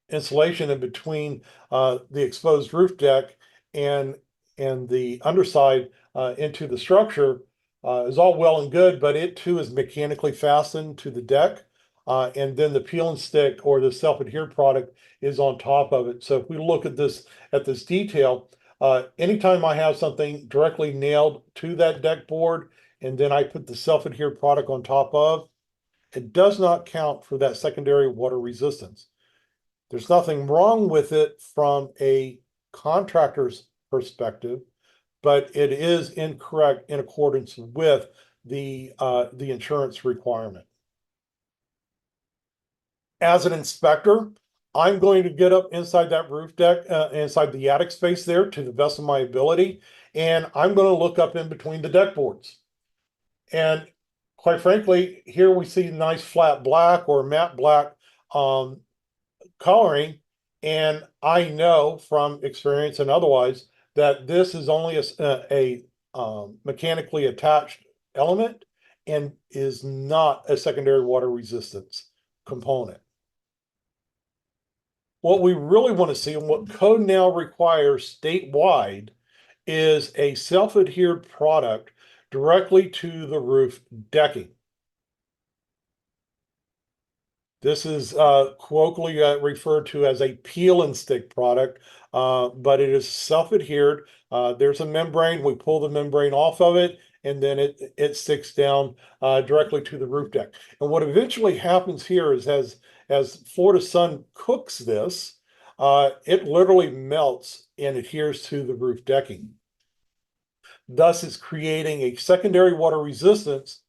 Speaker 4: insulation in between the exposed roof deck and the underside into the structure is all well and good, but it too is mechanically fastened to the deck. And then the peel and stick or the self-adhered product is on top of it. So if we look at this detail, anytime I have something directly nailed to that deck board and then I put the self-adhered product on top of, it does not count for that secondary water resistance. There's nothing wrong with it from a contractor's perspective, but it is incorrect in accordance with the insurance requirement. As an inspector, I'm going to get up inside that roof deck, inside the attic space there to the best of my ability, and I'm going to look up in between the deck boards. And quite frankly, here we see nice flat black or matte black coloring, and I know from experience and otherwise that this is only a mechanically attached element and is not a secondary water resistance component. What we really want to see and what code now requires statewide is a self-adhered product directly to the roof decking. This is colloquially referred to as a peel and stick product, but it is self-adhered. There's a membrane. We pull the membrane off of it, and then it sticks down directly to the roof deck. And what eventually happens here is as Florida sun cooks this, it literally melts and adheres to the roof decking. Thus, it's creating a secondary water resistance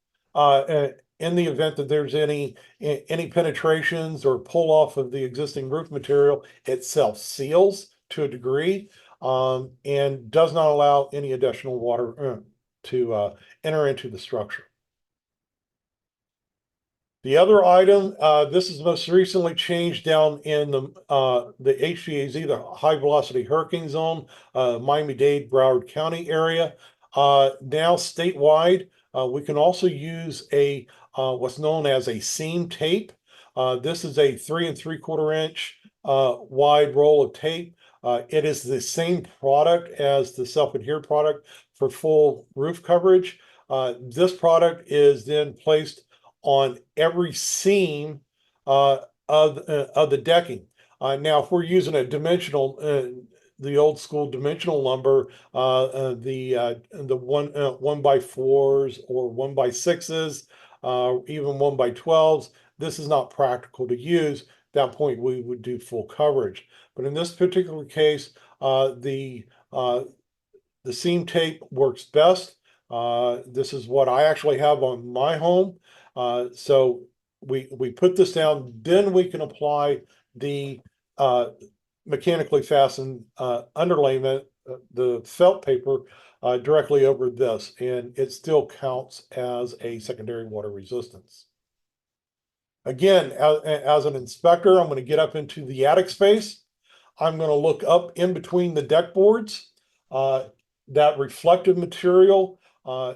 Speaker 4: in the event that there's any penetrations or pull off of the existing roof material. It self-seals to a degree and does not allow any additional water to enter into the structure. The other item, this is most recently changed down in the HVAZ, the high velocity hurricane zone, Miami-Dade, Broward County area. Now statewide, we can also use a what's known as a seam tape. This is a 3 3/4 inch wide roll of tape. It is the same product as the self-adhered product for full roof coverage. This product is then placed on every seam of the decking. Now, if we're using a dimensional, the old school dimensional lumber, the 1x4s or 1x6s, even 1x12s, this is not practical to use. At that point, we would do full coverage. But in this particular case, the seam tape works best. This is what I actually have on my home. So we put this down, then we can apply the mechanically fastened underlayment, the felt paper, directly over this, and it still counts as a secondary water resistance. Again, as an inspector, I'm going to get up into the attic space. I'm going to look up in between the deck boards. That reflective material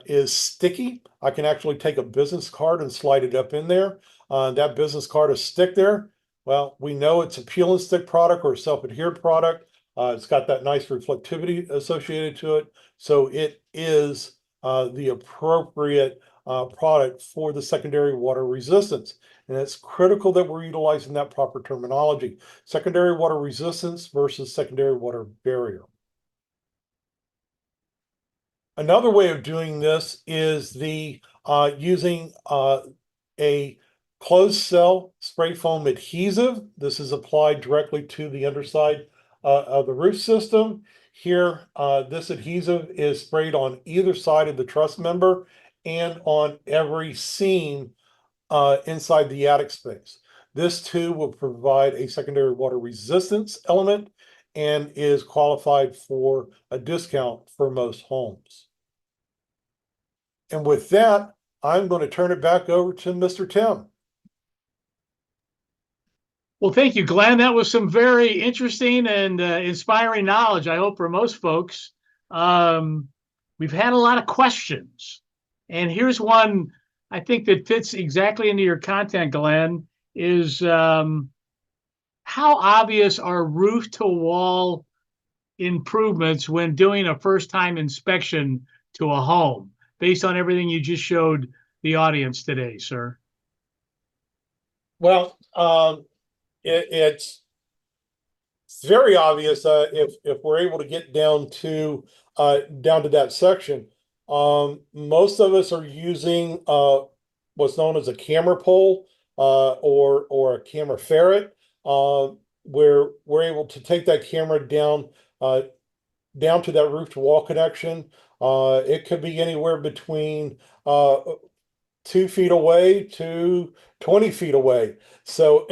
Speaker 4: is sticky. I can actually take a business card and slide it up in there. That business card will stick there. Well, we know it's a peel and stick product or a self-adhered product. It's got that nice reflectivity associated to it. So it is the appropriate product for the secondary water resistance. And it's critical that we're utilizing that proper terminology. Secondary water resistance versus secondary water barrier. Another way of doing this is the using a closed cell spray foam adhesive. This is applied directly to the underside of the roof system. Here, this adhesive is sprayed on either side of the truss member and on every seam inside the attic space. This too will provide a secondary water resistance element and is qualified for a discount for most homes. And with that, I'm going to turn it back over to Mr. Tim.
Speaker 2: Well, thank you, Glenn. That was some very interesting and inspiring knowledge, I hope, for most folks. We've had a lot of questions. And here's one I think that fits exactly into your content, Glenn, is how obvious are roof-to-wall improvements when doing a first-time inspection to a home, based on everything you just showed the audience today, sir?
Speaker 4: Well, it's very obvious if we're able to get down to that section. Most of us are using what's known as a camera pole or a camera ferret, where we're able to take that camera down to that roof to wall connection. It could be anywhere between 2 feet away to 20 feet away. So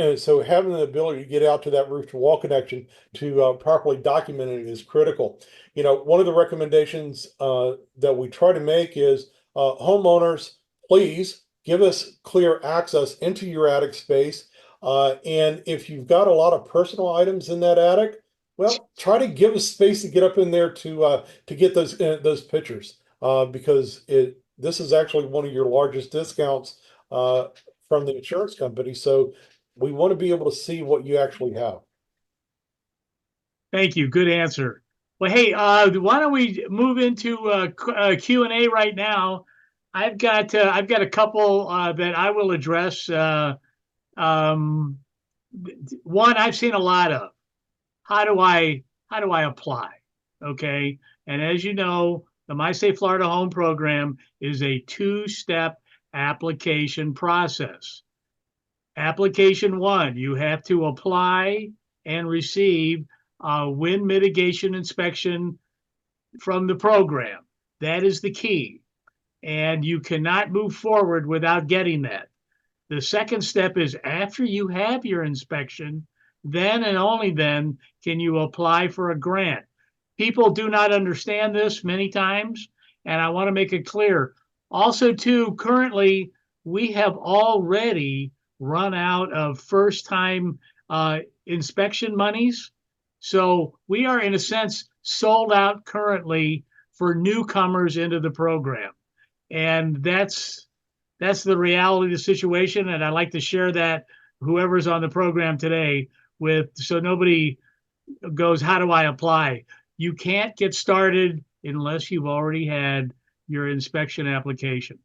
Speaker 4: having the ability to get out to that roof to wall connection to properly document it is critical. You know, one of the recommendations that we try to make is homeowners, please give us clear access into your attic space. And if you've got a lot of personal items in that attic, well, try to give us space to get up in there to get those pictures because this is actually one of your largest discounts from the insurance company. So we want to be able to see what you actually have.
Speaker 2: Thank you. Good answer. Well, hey, why don't we move into Q&A right now? I've got a couple that I will address Um, one I've seen a lot of. How do I apply? Okay. And as you know, the My Safe Florida Home program is a two-step application process. Application one, you have to apply and receive a wind mitigation inspection from the program. That is the key. And you cannot move forward without getting that. The second step is after you have your inspection, then and only then can you apply for a grant. People do not understand this many times, and I want to make it clear. Also, too, currently we have already run out of first-time inspection monies. So we are, in a sense, sold out currently for newcomers into the program. And that's the reality of the situation. And I'd like to share that whoever's on the program today with, so nobody goes, how do I apply? You can't get started unless you've already had your inspection application.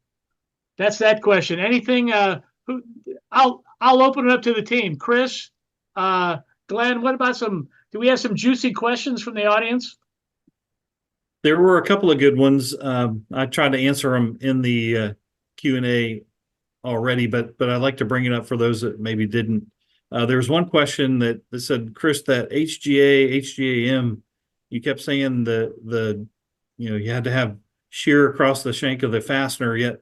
Speaker 2: That's that question. Anything, I'll open it up to the team. Chris, Glenn, what about do we have some juicy questions from the audience?
Speaker 3: There were a couple of good ones. I tried to answer them in the Q&A already, but I'd like to bring it up for those that maybe didn't. There was one question that said, Chris, that HGAM, you kept saying you had to have shear across the shank of the fastener, yet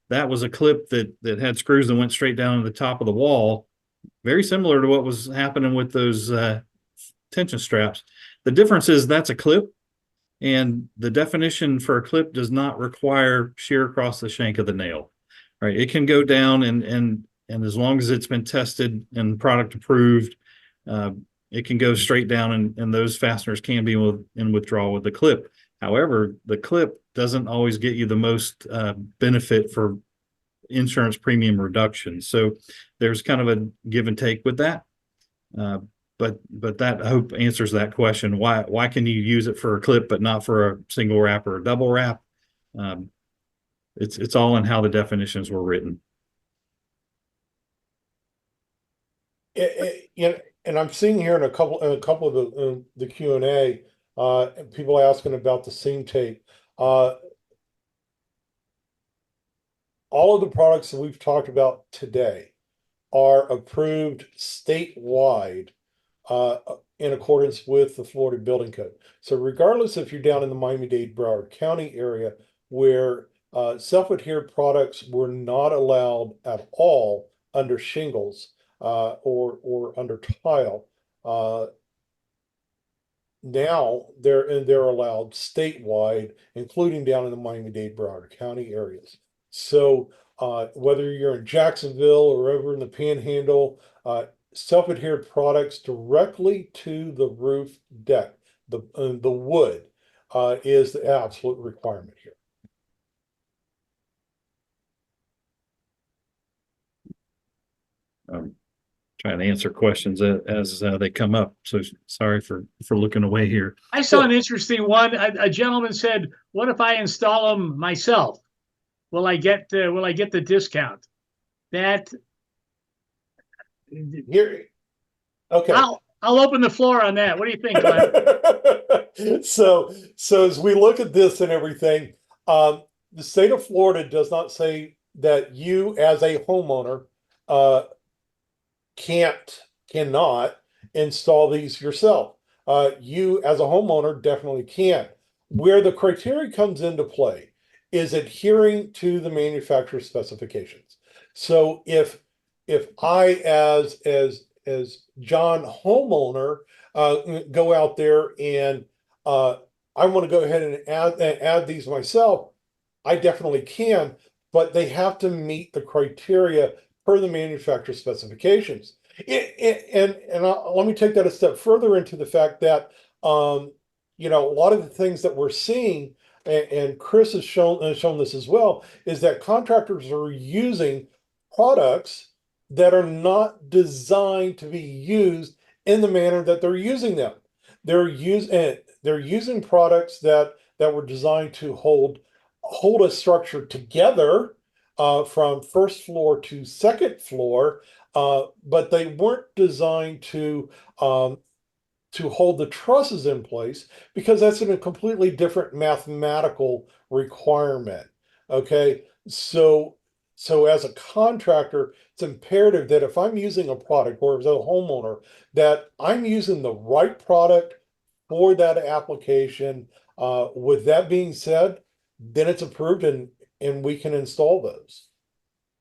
Speaker 3: that was a clip that had screws that went straight down to the top of the wall. Very similar to what was happening with those tension straps. The difference is that's a clip, and the definition for a clip does not require shear across the shank of the nail. Right? It can go down, and as long as it's been tested and product approved, it can go straight down, and those fasteners can be in withdrawal with the clip. However, the clip doesn't always get you the most benefit for insurance premium reduction. So there's kind of a give and take with that. But that, I hope, answers that question. Why can you use it for a clip but not for a single wrap or a double wrap? It's all in how the definitions were written.
Speaker 4: And I'm seeing here in a couple of the Q&A, people asking about the seam tape. All of the products that we've talked about today are approved statewide in accordance with the Florida Building Code. So regardless if you're down in the Miami-Dade Broward County area where self-adhered products were not allowed at all under shingles or under tile, now they're allowed statewide, including down in the Miami-Dade Broward County areas. So whether you're in Jacksonville or over in the Panhandle, self-adhered products directly to the roof deck, the wood, is the absolute requirement here.
Speaker 3: Trying to answer questions as they come up. So sorry for looking away here.
Speaker 2: I saw an interesting one. A gentleman said, "What if I install them myself? Will I get the discount?" That
Speaker 4: here, okay.
Speaker 2: I'll open the floor on that. What do you think, Glenn?
Speaker 4: So as we look at this and everything, the state of Florida does not say that you as a homeowner cannot install these yourself. You as a homeowner definitely can. Where the criteria comes into play is adhering to the manufacturer's specifications. So if I as John homeowner go out there and I want to go ahead and add these myself, I definitely can, but they have to meet the criteria per the manufacturer specifications. And let me take that a step further into the fact that a lot of the things that we're seeing, and Chris has shown this as well, is that contractors are using products that are not designed to be used in the manner that they're using them. They're using products that were designed to hold a structure together from first floor to second floor, but they weren't designed to hold the trusses in place because that's in a completely different mathematical requirement. Okay, so as a contractor, it's imperative that if I'm using a product or as a homeowner, that I'm using the right product for that application. With that being said, then it's approved and we can install those.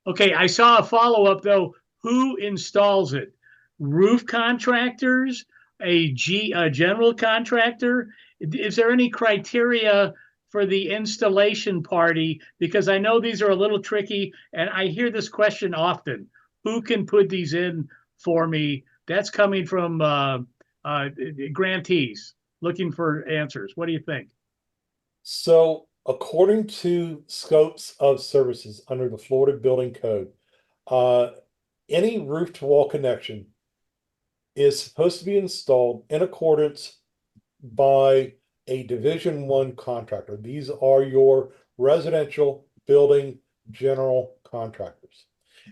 Speaker 2: Okay, I saw a follow-up though. Who installs it? Roof contractors, a general contractor? Is there any criteria for the installation party? Because I know these are a little tricky, and I hear this question often. Who can put these in for me? That's coming from grantees looking for answers. What do you think?
Speaker 4: So, according to scopes of services under the Florida Building Code, uh, any roof to wall connection is supposed to be installed in accordance by a Division One contractor. These are your residential building general contractors.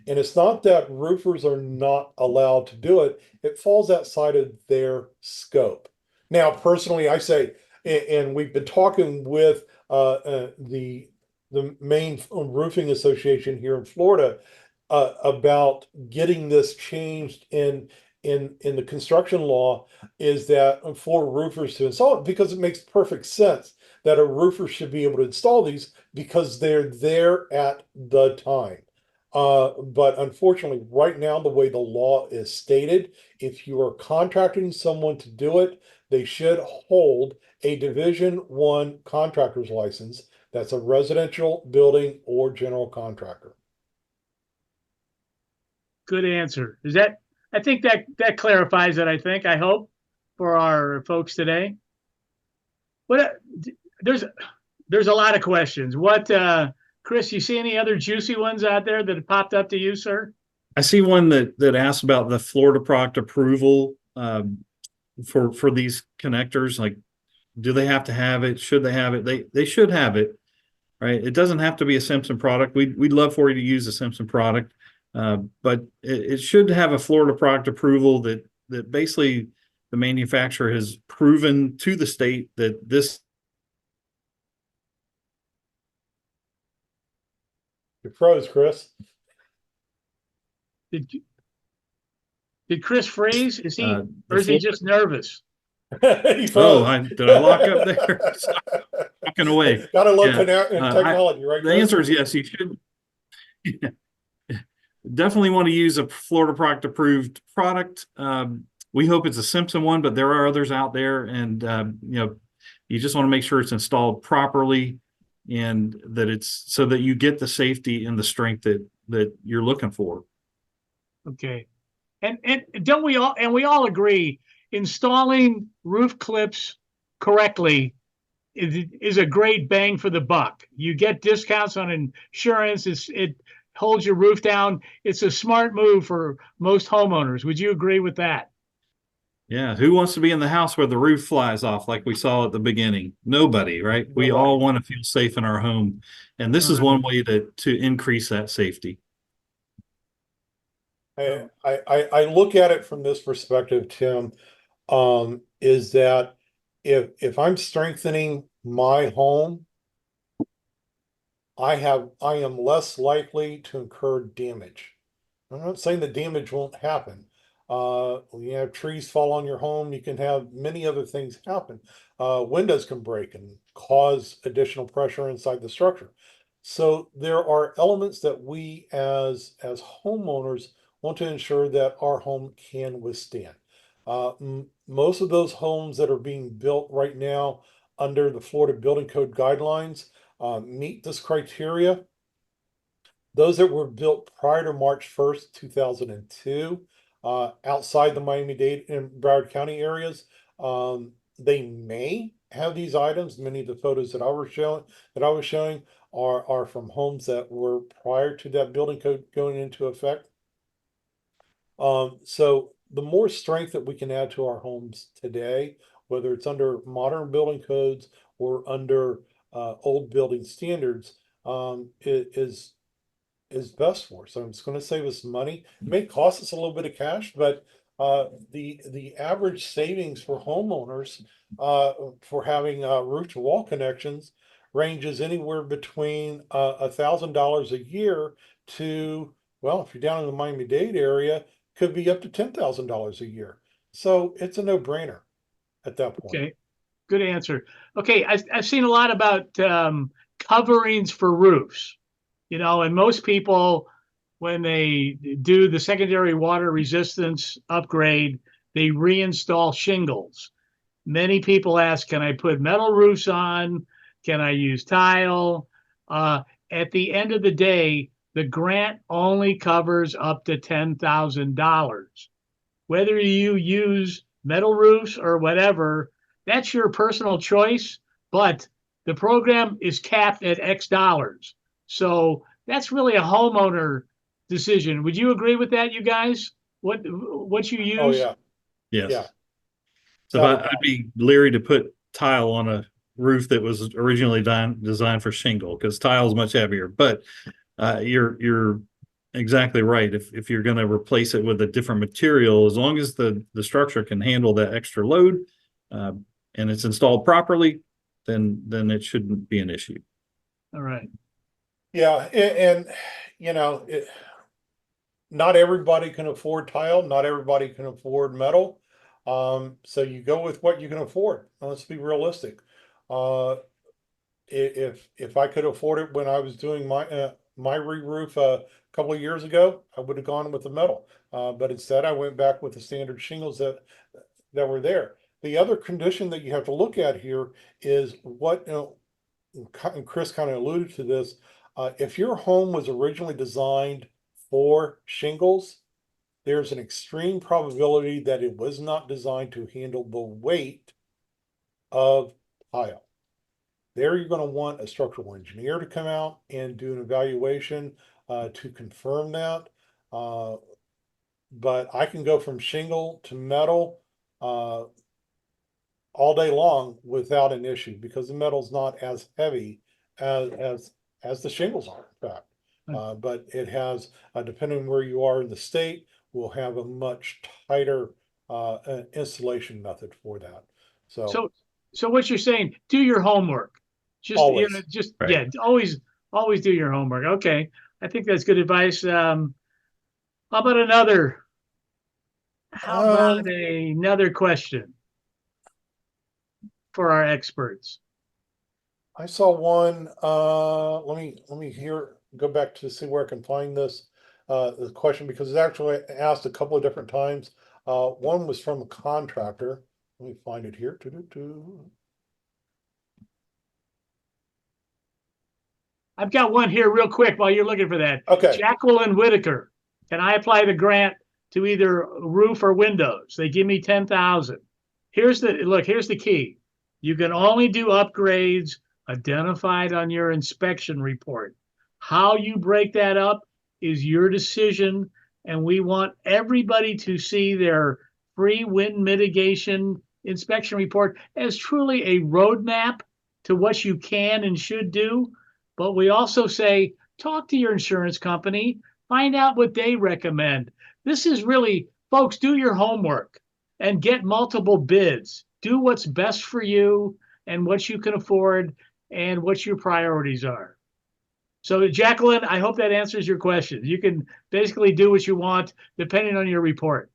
Speaker 4: And it's not that roofers are not allowed to do it, it falls outside of their scope. Now, personally, I say, and we've been talking with the main roofing association here in Florida about getting this changed in the construction law, is that for roofers to install it, because it makes perfect sense that a roofer should be able to install these because they're there at the time. But unfortunately, right now, the way the law is stated, if you are contracting someone to do it, they should hold a Division One contractor's license. That's a residential building or general contractor.
Speaker 2: Good answer. Is that, I think that clarifies it, I hope, for our folks today. What there's there's a lot of questions. What Chris, you see any other juicy ones out there that have popped up to you, sir?
Speaker 3: I see one that asks about the Florida Proct approval for these connectors. Like, do they have to have it? Should they have it? They should have it, right? It doesn't have to be a Simpson product. We'd love for you to use a Simpson product, but it should have a Florida Proct approval that basically the manufacturer has proven to the state that this.
Speaker 4: You're froze, Chris.
Speaker 2: Did did Chris freeze? Is he
Speaker 3: The
Speaker 2: or is he just nervous?
Speaker 4: He
Speaker 3: Oh,
Speaker 4: froze.
Speaker 3: did I lock up there? Walking away.
Speaker 4: Gotta love
Speaker 3: Yeah.
Speaker 4: technology, right,
Speaker 3: The
Speaker 4: Chris?
Speaker 3: answer is yes. You should definitely want to use a Florida Proct approved product. We hope it's a Simpson one, but there are others out there, and you just want to make sure it's installed properly and that it's so that you get the safety and the strength that you're looking for.
Speaker 2: Okay. And don't we all agree installing roof clips correctly is a great bang for the buck. You get discounts on insurance. It holds your roof down. It's a smart move for most homeowners. Would you agree with that?
Speaker 3: Yeah, who wants to be in the house where the roof flies off like we saw at the beginning? Nobody, right? We all want to feel safe in our home, and this is one way to increase that safety.
Speaker 4: I look at it from this perspective, Tim, is that if I'm strengthening my home, I am less likely to incur damage. I'm not saying the damage won't happen. When you have trees fall on your home, you can have many other things happen. Windows can break and cause additional pressure inside the structure. So there are elements that we as homeowners want to ensure that our home can withstand. Most of those homes that are being built right now under the Florida Building Code guidelines meet this criteria. Those that were built prior to March 1st, 2002, outside the Miami-Dade and Broward County areas, they may have these items. Many of the photos that I was showing are from homes that were prior to that building code going into effect. So the more strength that we can add to our homes today, whether it's under modern building codes or under old building standards, it is is best for. So it's going to save us money. It may cost us a little bit of cash, but the average savings for homeowners for having roof to wall connections ranges anywhere between $1,000 a year to, well, if you're down in the Miami-Dade area, could be up to $10,000 a year. So it's a no-brainer at that point.
Speaker 2: Okay, good answer. Okay, I've seen a lot about coverings for roofs, and most people, when they do the secondary water resistance upgrade, they reinstall shingles. Many people ask, can I put metal roofs on? Can I use tile? At the end of the day, the grant only covers up to $10,000. Whether you use metal roofs or whatever, that's your personal choice, but the program is capped at X dollars. So that's really a homeowner decision. Would you agree with that, you guys? What you use?
Speaker 4: Oh, yeah.
Speaker 3: Yes.
Speaker 4: Yeah.
Speaker 3: So I'd be leery to put tile on a roof that was originally designed for shingle, because tile is much heavier. But you're exactly right. If you're going to replace it with a different material, as long as the structure can handle that extra load, and it's installed properly, then it shouldn't be an issue.
Speaker 2: All right.
Speaker 4: Yeah, and not everybody can afford tile, not everybody can afford metal. So you go with what you can afford. Let's be realistic. If I could afford it when I was doing my re-roof a couple of years ago, I would have gone with the metal. But instead, I went back with the standard shingles that were there. The other condition that you have to look at here is what, and Chris kind of alluded to this. If your home was originally designed for shingles, there's an extreme probability that it was not designed to handle the weight of tile. There, you're going to want a structural engineer to come out and do an evaluation to confirm that. But I can go from shingle to metal all day long without an issue, because the metal's not as heavy as the shingles are, in fact. But it has, depending on where you are in the state, will have a much tighter installation method for that.
Speaker 2: So what you're saying, do your homework. Just
Speaker 4: Always.
Speaker 3: Right.
Speaker 2: yeah, always do your homework. Okay. I think that's good advice. How about another question for our experts?
Speaker 4: I saw one, let me go back to see where I can find this, the question, because it's actually asked a couple of different times. One was from a contractor. Let me find it here.
Speaker 2: I've got one here real quick while you're looking for that.
Speaker 4: Okay.
Speaker 2: Jacqueline Whitaker. Can I apply the grant to either roof or windows? They give me 10,000. Here's the key. You can only do upgrades identified on your inspection report. How you break that up is your decision, and we want everybody to see their free wind mitigation inspection report as truly a roadmap to what you can and should do. But we also say, talk to your insurance company, find out what they recommend. This is really, folks, do your homework and get multiple bids. Do what's best for you and what you can afford and what your priorities are. So, Jacqueline, I hope that answers your question. You can basically do what you want depending on your report.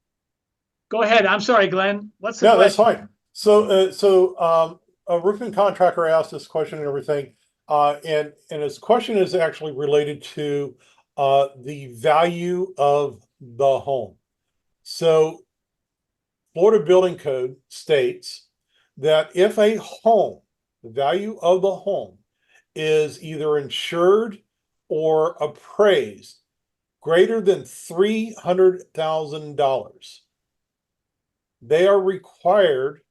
Speaker 2: Go ahead. I'm sorry, Glenn. What's the question?
Speaker 4: That's fine. So a roofing contractor asked this question and everything. And his question is actually related to the value of the home. So Florida Building Code states that if a home, the value of the home is either insured or appraised greater than $300,000, they are required,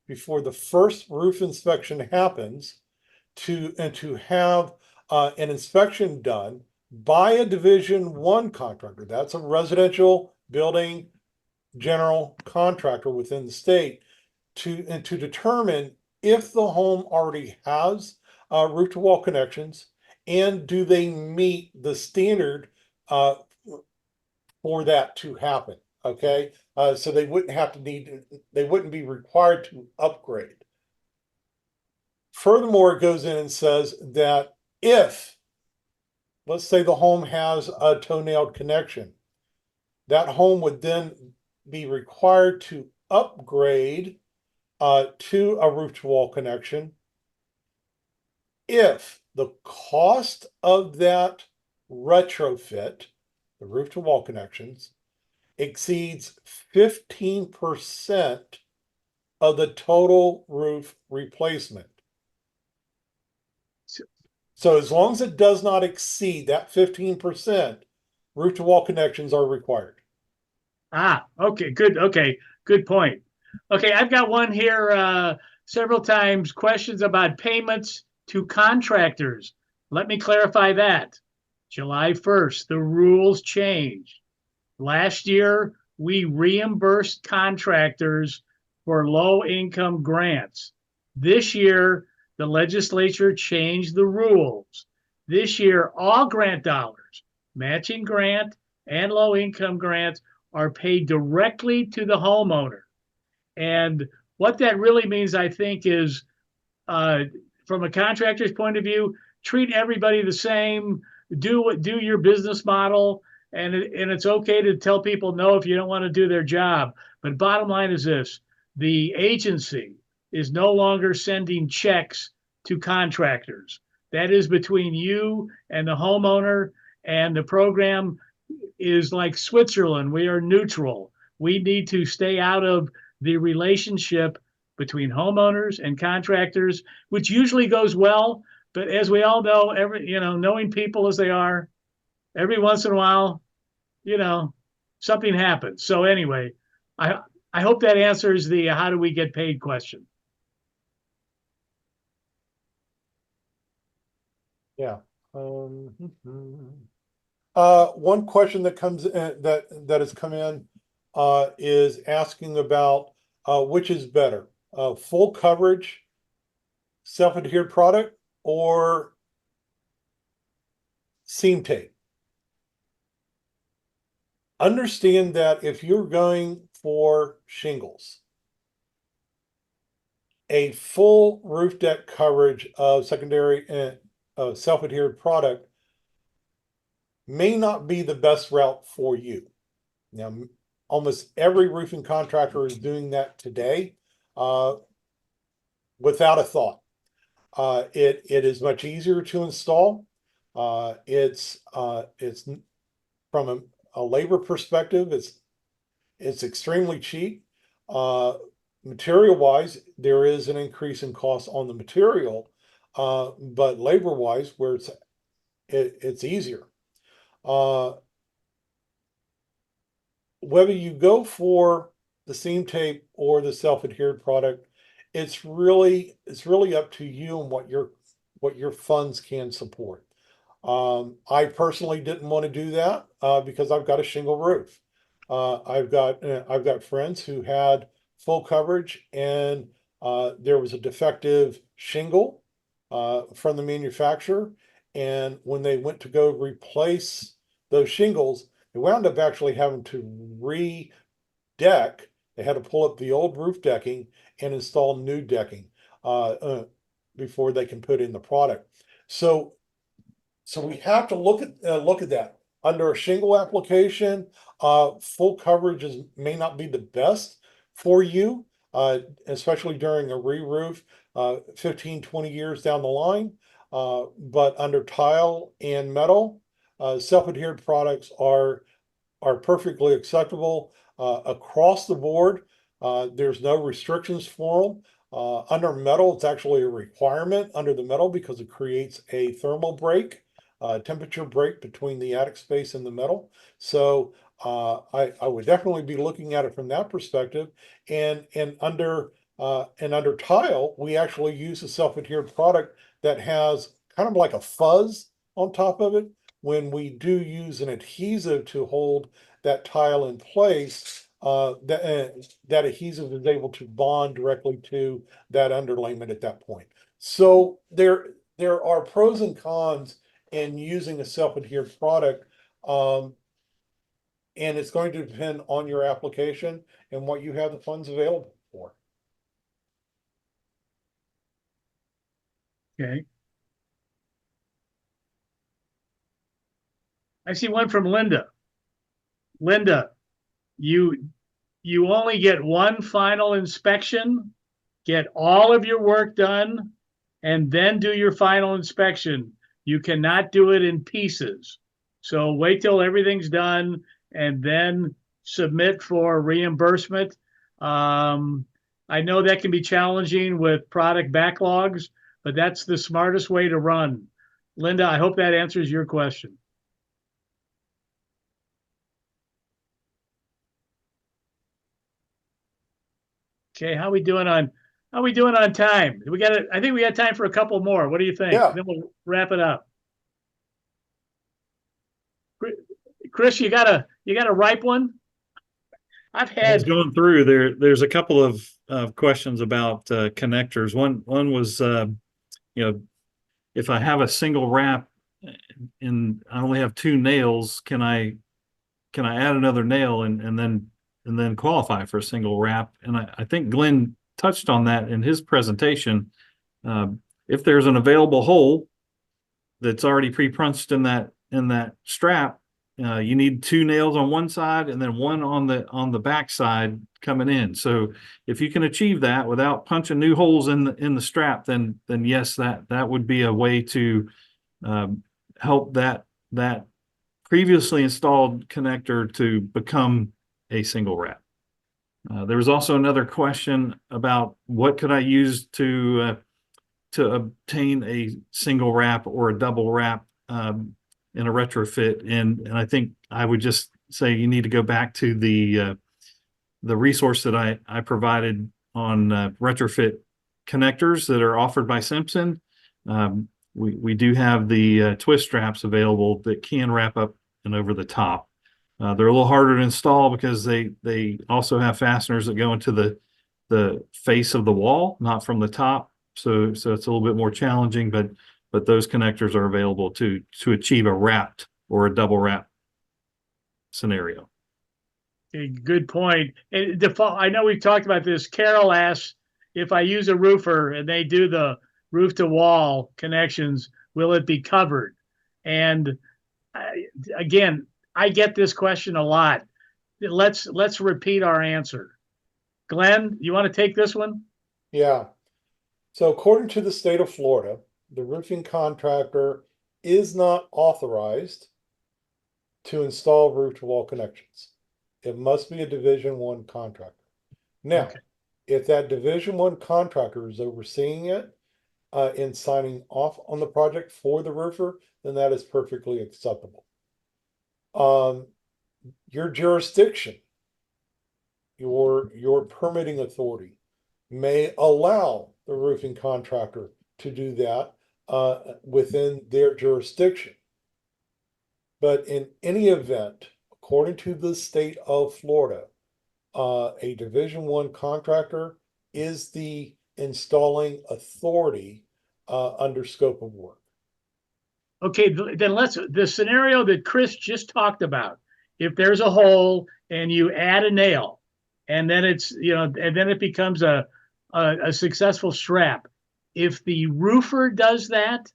Speaker 4: before the first roof inspection happens, to have an inspection done by a Division I contractor. That's a residential building general contractor within the state, to determine if the home already has roof to wall connections and do they meet the standard for that to happen? Okay, so they wouldn't have to they wouldn't be required to upgrade. Furthermore, it goes in and says that if, let's say the home has a toenailed connection, that home would then be required to upgrade to a roof-to-wall connection if the cost of that retrofit, the roof-to-wall connections, exceeds 15% of the total roof replacement. So as long as it does not exceed that 15%, roof-to-wall connections are required.
Speaker 2: Okay, good. Okay, good point. Okay, I've got one here several times, questions about payments to contractors. Let me clarify that. July 1st, the rules changed. Last year, we reimbursed contractors for low-income grants. This year, the legislature changed the rules. This year, all grant dollars, matching grant and low-income grants, are paid directly to the homeowner. And what that really means, I think, is from a contractor's point of view, treat everybody the same, do your business model, and it's okay to tell people no if you don't want to do their job. But bottom line is this: the agency is no longer sending checks to contractors. That is between you and the homeowner, and the program is like Switzerland. We are neutral. We need to stay out of the relationship between homeowners and contractors, which usually goes well. But as we all know, knowing people as they are, every once in a while, something happens. So anyway, I hope that answers the how do we get paid question.
Speaker 4: Yeah. One question that comes in, that has come in is asking about which is better, full coverage, self-adhered product, or seam tape. Understand that if you're going for shingles, a full roof deck coverage of secondary and self-adhered product may not be the best route for you. Now, almost every roofing contractor is doing that today without a thought. It is much easier to install. It's from a labor perspective, it's extremely cheap. Material wise, there is an increase in cost on the material, but labor wise, where it's easier. Whether you go for the seam tape or the self-adhered product, it's really up to you and what your funds can support. I personally didn't want to do that because I've got a shingle roof. I've got friends who had full coverage, and there was a defective shingle from the manufacturer, and when they went to go replace those shingles, they wound up actually having to re-deck. They had to pull up the old roof decking and install new decking before they can put in the product. So we have to look at that. Under a shingle application, full coverage may not be the best for you, especially during a re-roof 15, 20 years down the line. But under tile and metal, self-adhered products are perfectly acceptable across the board. There's no restrictions for them. Under metal, it's actually a requirement under the metal because it creates a thermal break, temperature break between the attic space and the metal. So I would definitely be looking at it from that perspective. And under tile, we actually use a self-adhered product that has kind of like a fuzz on top of it. When we do use an adhesive to hold that tile in place, that adhesive is able to bond directly to that underlayment at that point. So there are pros and cons in using a self-adhered product. And it's going to depend on your application and what you have the funds available for.
Speaker 2: Okay. I see one from Linda. Linda, you only get one final inspection, get all of your work done, and then do your final inspection. You cannot do it in pieces. So wait till everything's done and then submit for reimbursement. I know that can be challenging with product backlogs, but that's the smartest way to run. Linda, I hope that answers your question. Okay, how we doing on time? We got I think we got time for a couple more. What do you think?
Speaker 4: Yeah.
Speaker 2: Then we'll wrap it up. Chris, you got a ripe one? I've
Speaker 3: I was
Speaker 2: had
Speaker 3: going through there. There's a couple of questions about connectors. One was if I have a single wrap and I only have two nails, can I add another nail and then qualify for a single wrap? And I think Glenn touched on that in his presentation. If there's an available hole that's already pre-punched in that strap, you need two nails on one side and then one on the back side coming in. So if you can achieve that without punching new holes in the strap, then yes, that would be a way to help that previously installed connector to become a single wrap. There was also another question about what could I use to obtain a single wrap or a double wrap in a retrofit, and I think I would just say you need to go back to the resource that I provided on retrofit connectors that are offered by Simpson. We do have the twist straps available that can wrap up and over the top. They're a little harder to install because they also have fasteners that go into the face of the wall, not from the top. So it's a little bit more challenging, but those connectors are available to achieve a wrapped or a double wrap scenario.
Speaker 2: a good point. And I know we've talked about this. Carol asks, if I use a roofer and they do the roof to wall connections, will it be covered? And again, I get this question a lot. Let's repeat our answer. Glenn, you want to take this one?
Speaker 4: Yeah. So according to the state of Florida, the roofing contractor is not authorized to install roof to wall connections. It must be a Division I contractor. Now,
Speaker 2: Okay.
Speaker 4: if that Division I contractor is overseeing it and signing off on the project for the roofer, then that is perfectly acceptable. Your jurisdiction, your permitting authority may allow the roofing contractor to do that within their jurisdiction. But in any event, according to the state of Florida, a Division I contractor is the installing authority under scope of work.
Speaker 2: Okay, then the scenario that Chris just talked about, if there's a hole and you add a nail and then and then it becomes a successful strap. If the roofer does that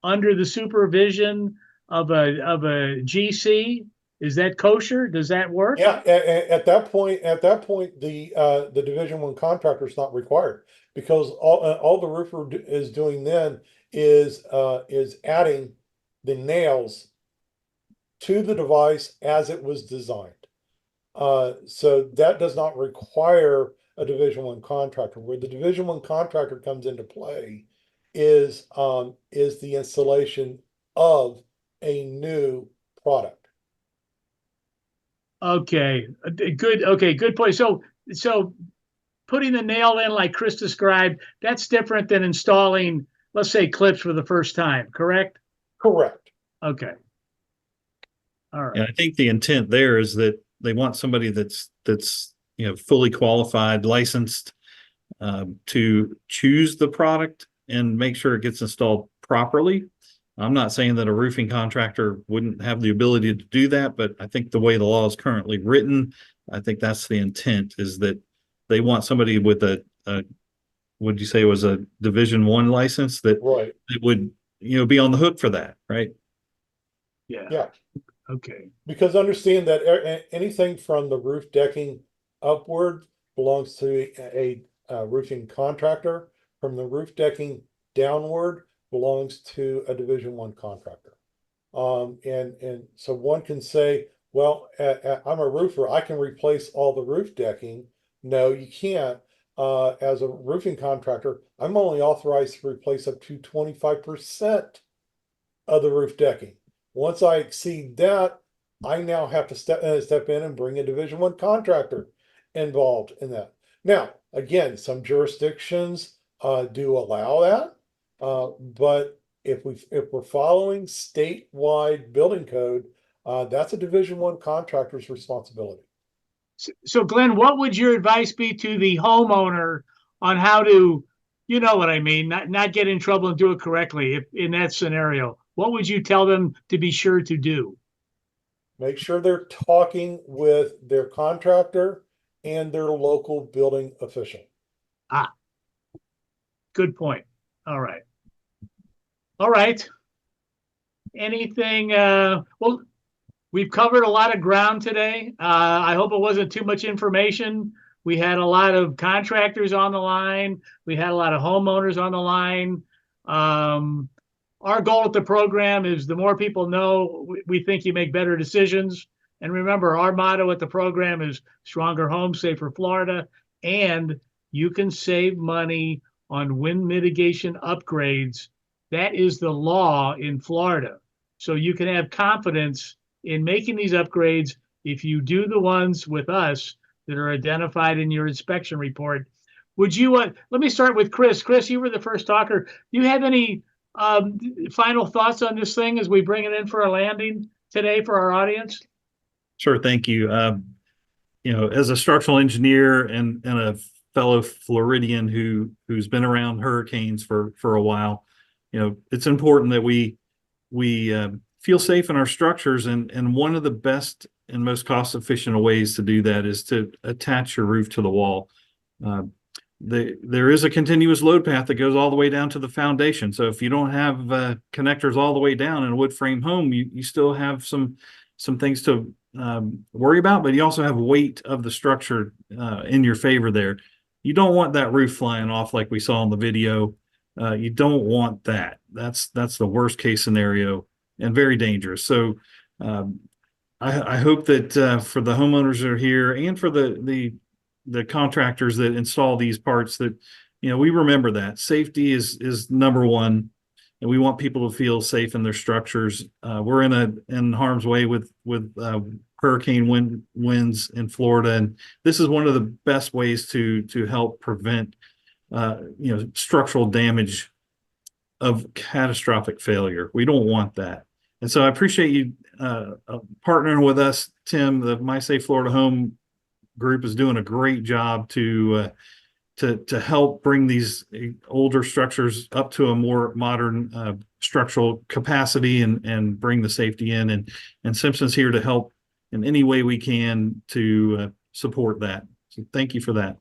Speaker 2: under the supervision of a GC, is that kosher? Does that work?
Speaker 4: Yeah, at that point, the Division I contractor is not required, because all the roofer is doing then is adding the nails to the device as it was designed. So that does not require a Division I contractor. Where the Division I contractor comes into play is the installation of a new product.
Speaker 2: Okay, good. Okay, good point. So putting the nail in like Chris described, that's different than installing, let's say, clips for the first time, correct?
Speaker 4: Correct.
Speaker 2: Okay. All right.
Speaker 3: And I think the intent there is that they want somebody that's fully qualified, licensed to choose the product and make sure it gets installed properly. I'm not saying that a roofing contractor wouldn't have the ability to do that, but I think the way the law is currently written, I think that's the intent, is that they want somebody with a would you say it was a Division I license that
Speaker 4: Right.
Speaker 3: it would, be on the hook for that, right?
Speaker 4: Yeah.
Speaker 2: Okay.
Speaker 4: Because understand that anything from the roof decking upward belongs to a roofing contractor. From the roof decking downward belongs to a Division I contractor. And so one can say, well, I'm a roofer, I can replace all the roof decking. No, you can't. As a roofing contractor, I'm only authorized to replace up to 25% of the roof decking. Once I exceed that, I now have to step in and bring a Division I contractor involved in that. Now, again, some jurisdictions do allow that, but if we're following statewide building code, that's a Division I contractor's responsibility.
Speaker 2: So Glenn, what would your advice be to the homeowner on how to, you know what I mean, not get in trouble and do it correctly if in that scenario? What would you tell them to be sure to do?
Speaker 4: Make sure they're talking with their contractor and their local building official.
Speaker 2: Ah, good point. All right. All right. Anything, well, we've covered a lot of ground today. I hope it wasn't too much information. We had a lot of contractors on the line. We had a lot of homeowners on the line. Our goal at the program is the more people know, we think you make better decisions. And remember, our motto at the program is Stronger Homes, Safer Florida. And you can save money on wind mitigation upgrades. That is the law in Florida. So you can have confidence in making these upgrades if you do the ones with us that are identified in your inspection report. Would you, let me start with Chris. Chris, you were the first talker. Do you have any final thoughts on this thing as we bring it in for a landing today for our audience?
Speaker 3: Sure, thank you. As a structural engineer and a fellow Floridian who's been around hurricanes for a while, it's important that we feel safe in our structures, and one of the best and most cost efficient ways to do that is to attach your roof to the wall. There is a continuous load path that goes all the way down to the foundation. So if you don't have connectors all the way down in a wood frame home, you still have some things to worry about, but you also have weight of the structure in your favor there. You don't want that roof flying off like we saw in the video. You don't want that. That's the worst case scenario and very dangerous. So I hope that for the homeowners that are here and for the contractors that install these parts, that we remember that safety is number one, and we want people to feel safe in their structures. We're in harm's way with hurricane winds in Florida, and this is one of the best ways to help prevent structural damage of catastrophic failure. We don't want that. And so I appreciate you partnering with us, Tim. The My Safe Florida Home group is doing a great job to help bring these older structures up to a more modern structural capacity and bring the safety in. And Simpson's here to help in any way we can to support that. So thank you for that.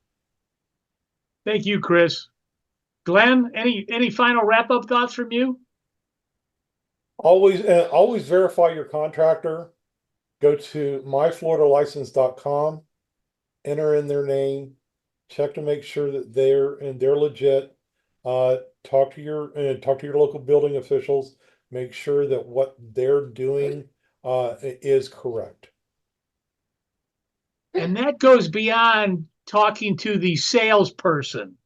Speaker 2: Thank you, Chris. Glenn, any final wrap-up thoughts from you?
Speaker 4: Always verify your contractor. Go to myfloridalicense.com, enter in their name, check to make sure that they're legit. Talk to your local building officials. Make sure that what they're doing is correct.
Speaker 2: And that goes beyond talking to the salesperson.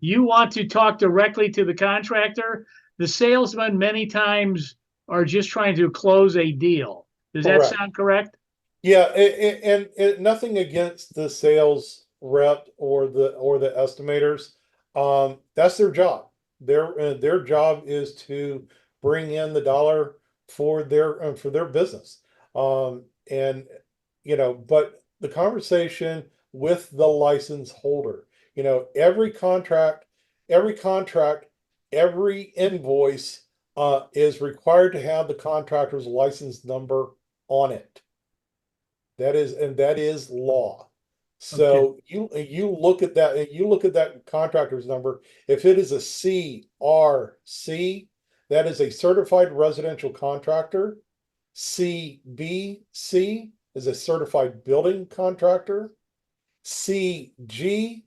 Speaker 2: You want to talk directly to the contractor. The salesman many times are just trying to close a deal. Does that sound correct?
Speaker 4: Yeah, and nothing against the sales rep or the estimators. That's their job. Their job is to bring in the dollar for their business. And but the conversation with the license holder, every contract, every invoice is required to have the contractor's license number on it. That is law. So you look at that contractor's number. If it is a CRC, that is a certified residential contractor. CBC is a certified building contractor. CGC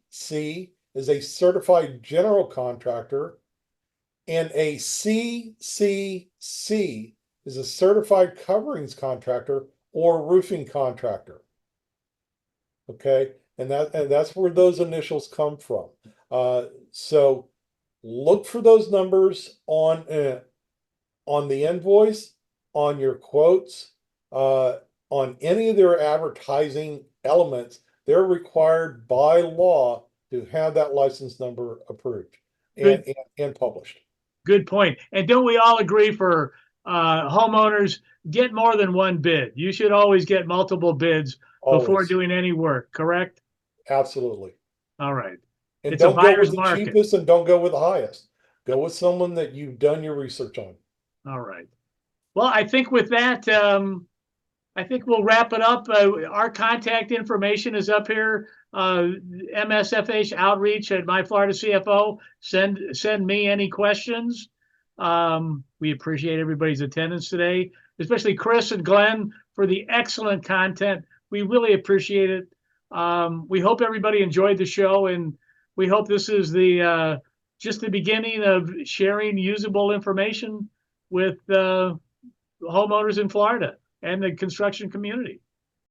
Speaker 4: is a certified general contractor. And a CCC is a certified coverings contractor or roofing contractor. Okay, and that's where those initials come from. So look for those numbers on the invoice, on your quotes, on any of their advertising elements. They're required by law to have that license number approved and published.
Speaker 2: Good point. And don't we all agree for homeowners, get more than one bid? You should always get multiple bids before
Speaker 4: Always.
Speaker 2: doing any work, correct?
Speaker 4: Absolutely.
Speaker 2: All right.
Speaker 4: And
Speaker 2: It's a
Speaker 4: don't go
Speaker 2: buyer's
Speaker 4: with the
Speaker 2: market.
Speaker 4: cheapest and don't go with the highest. Go with someone that you've done your research on.
Speaker 2: All right. Well, I think with that, I think we'll wrap it up. Our contact information is up here. MSFH outreach at My Florida CFO. Send me any questions. We appreciate everybody's attendance today, especially Chris and Glenn for the excellent content. We really appreciate it. We hope everybody enjoyed the show, and we hope this is the just the beginning of sharing usable information with homeowners in Florida and the construction community.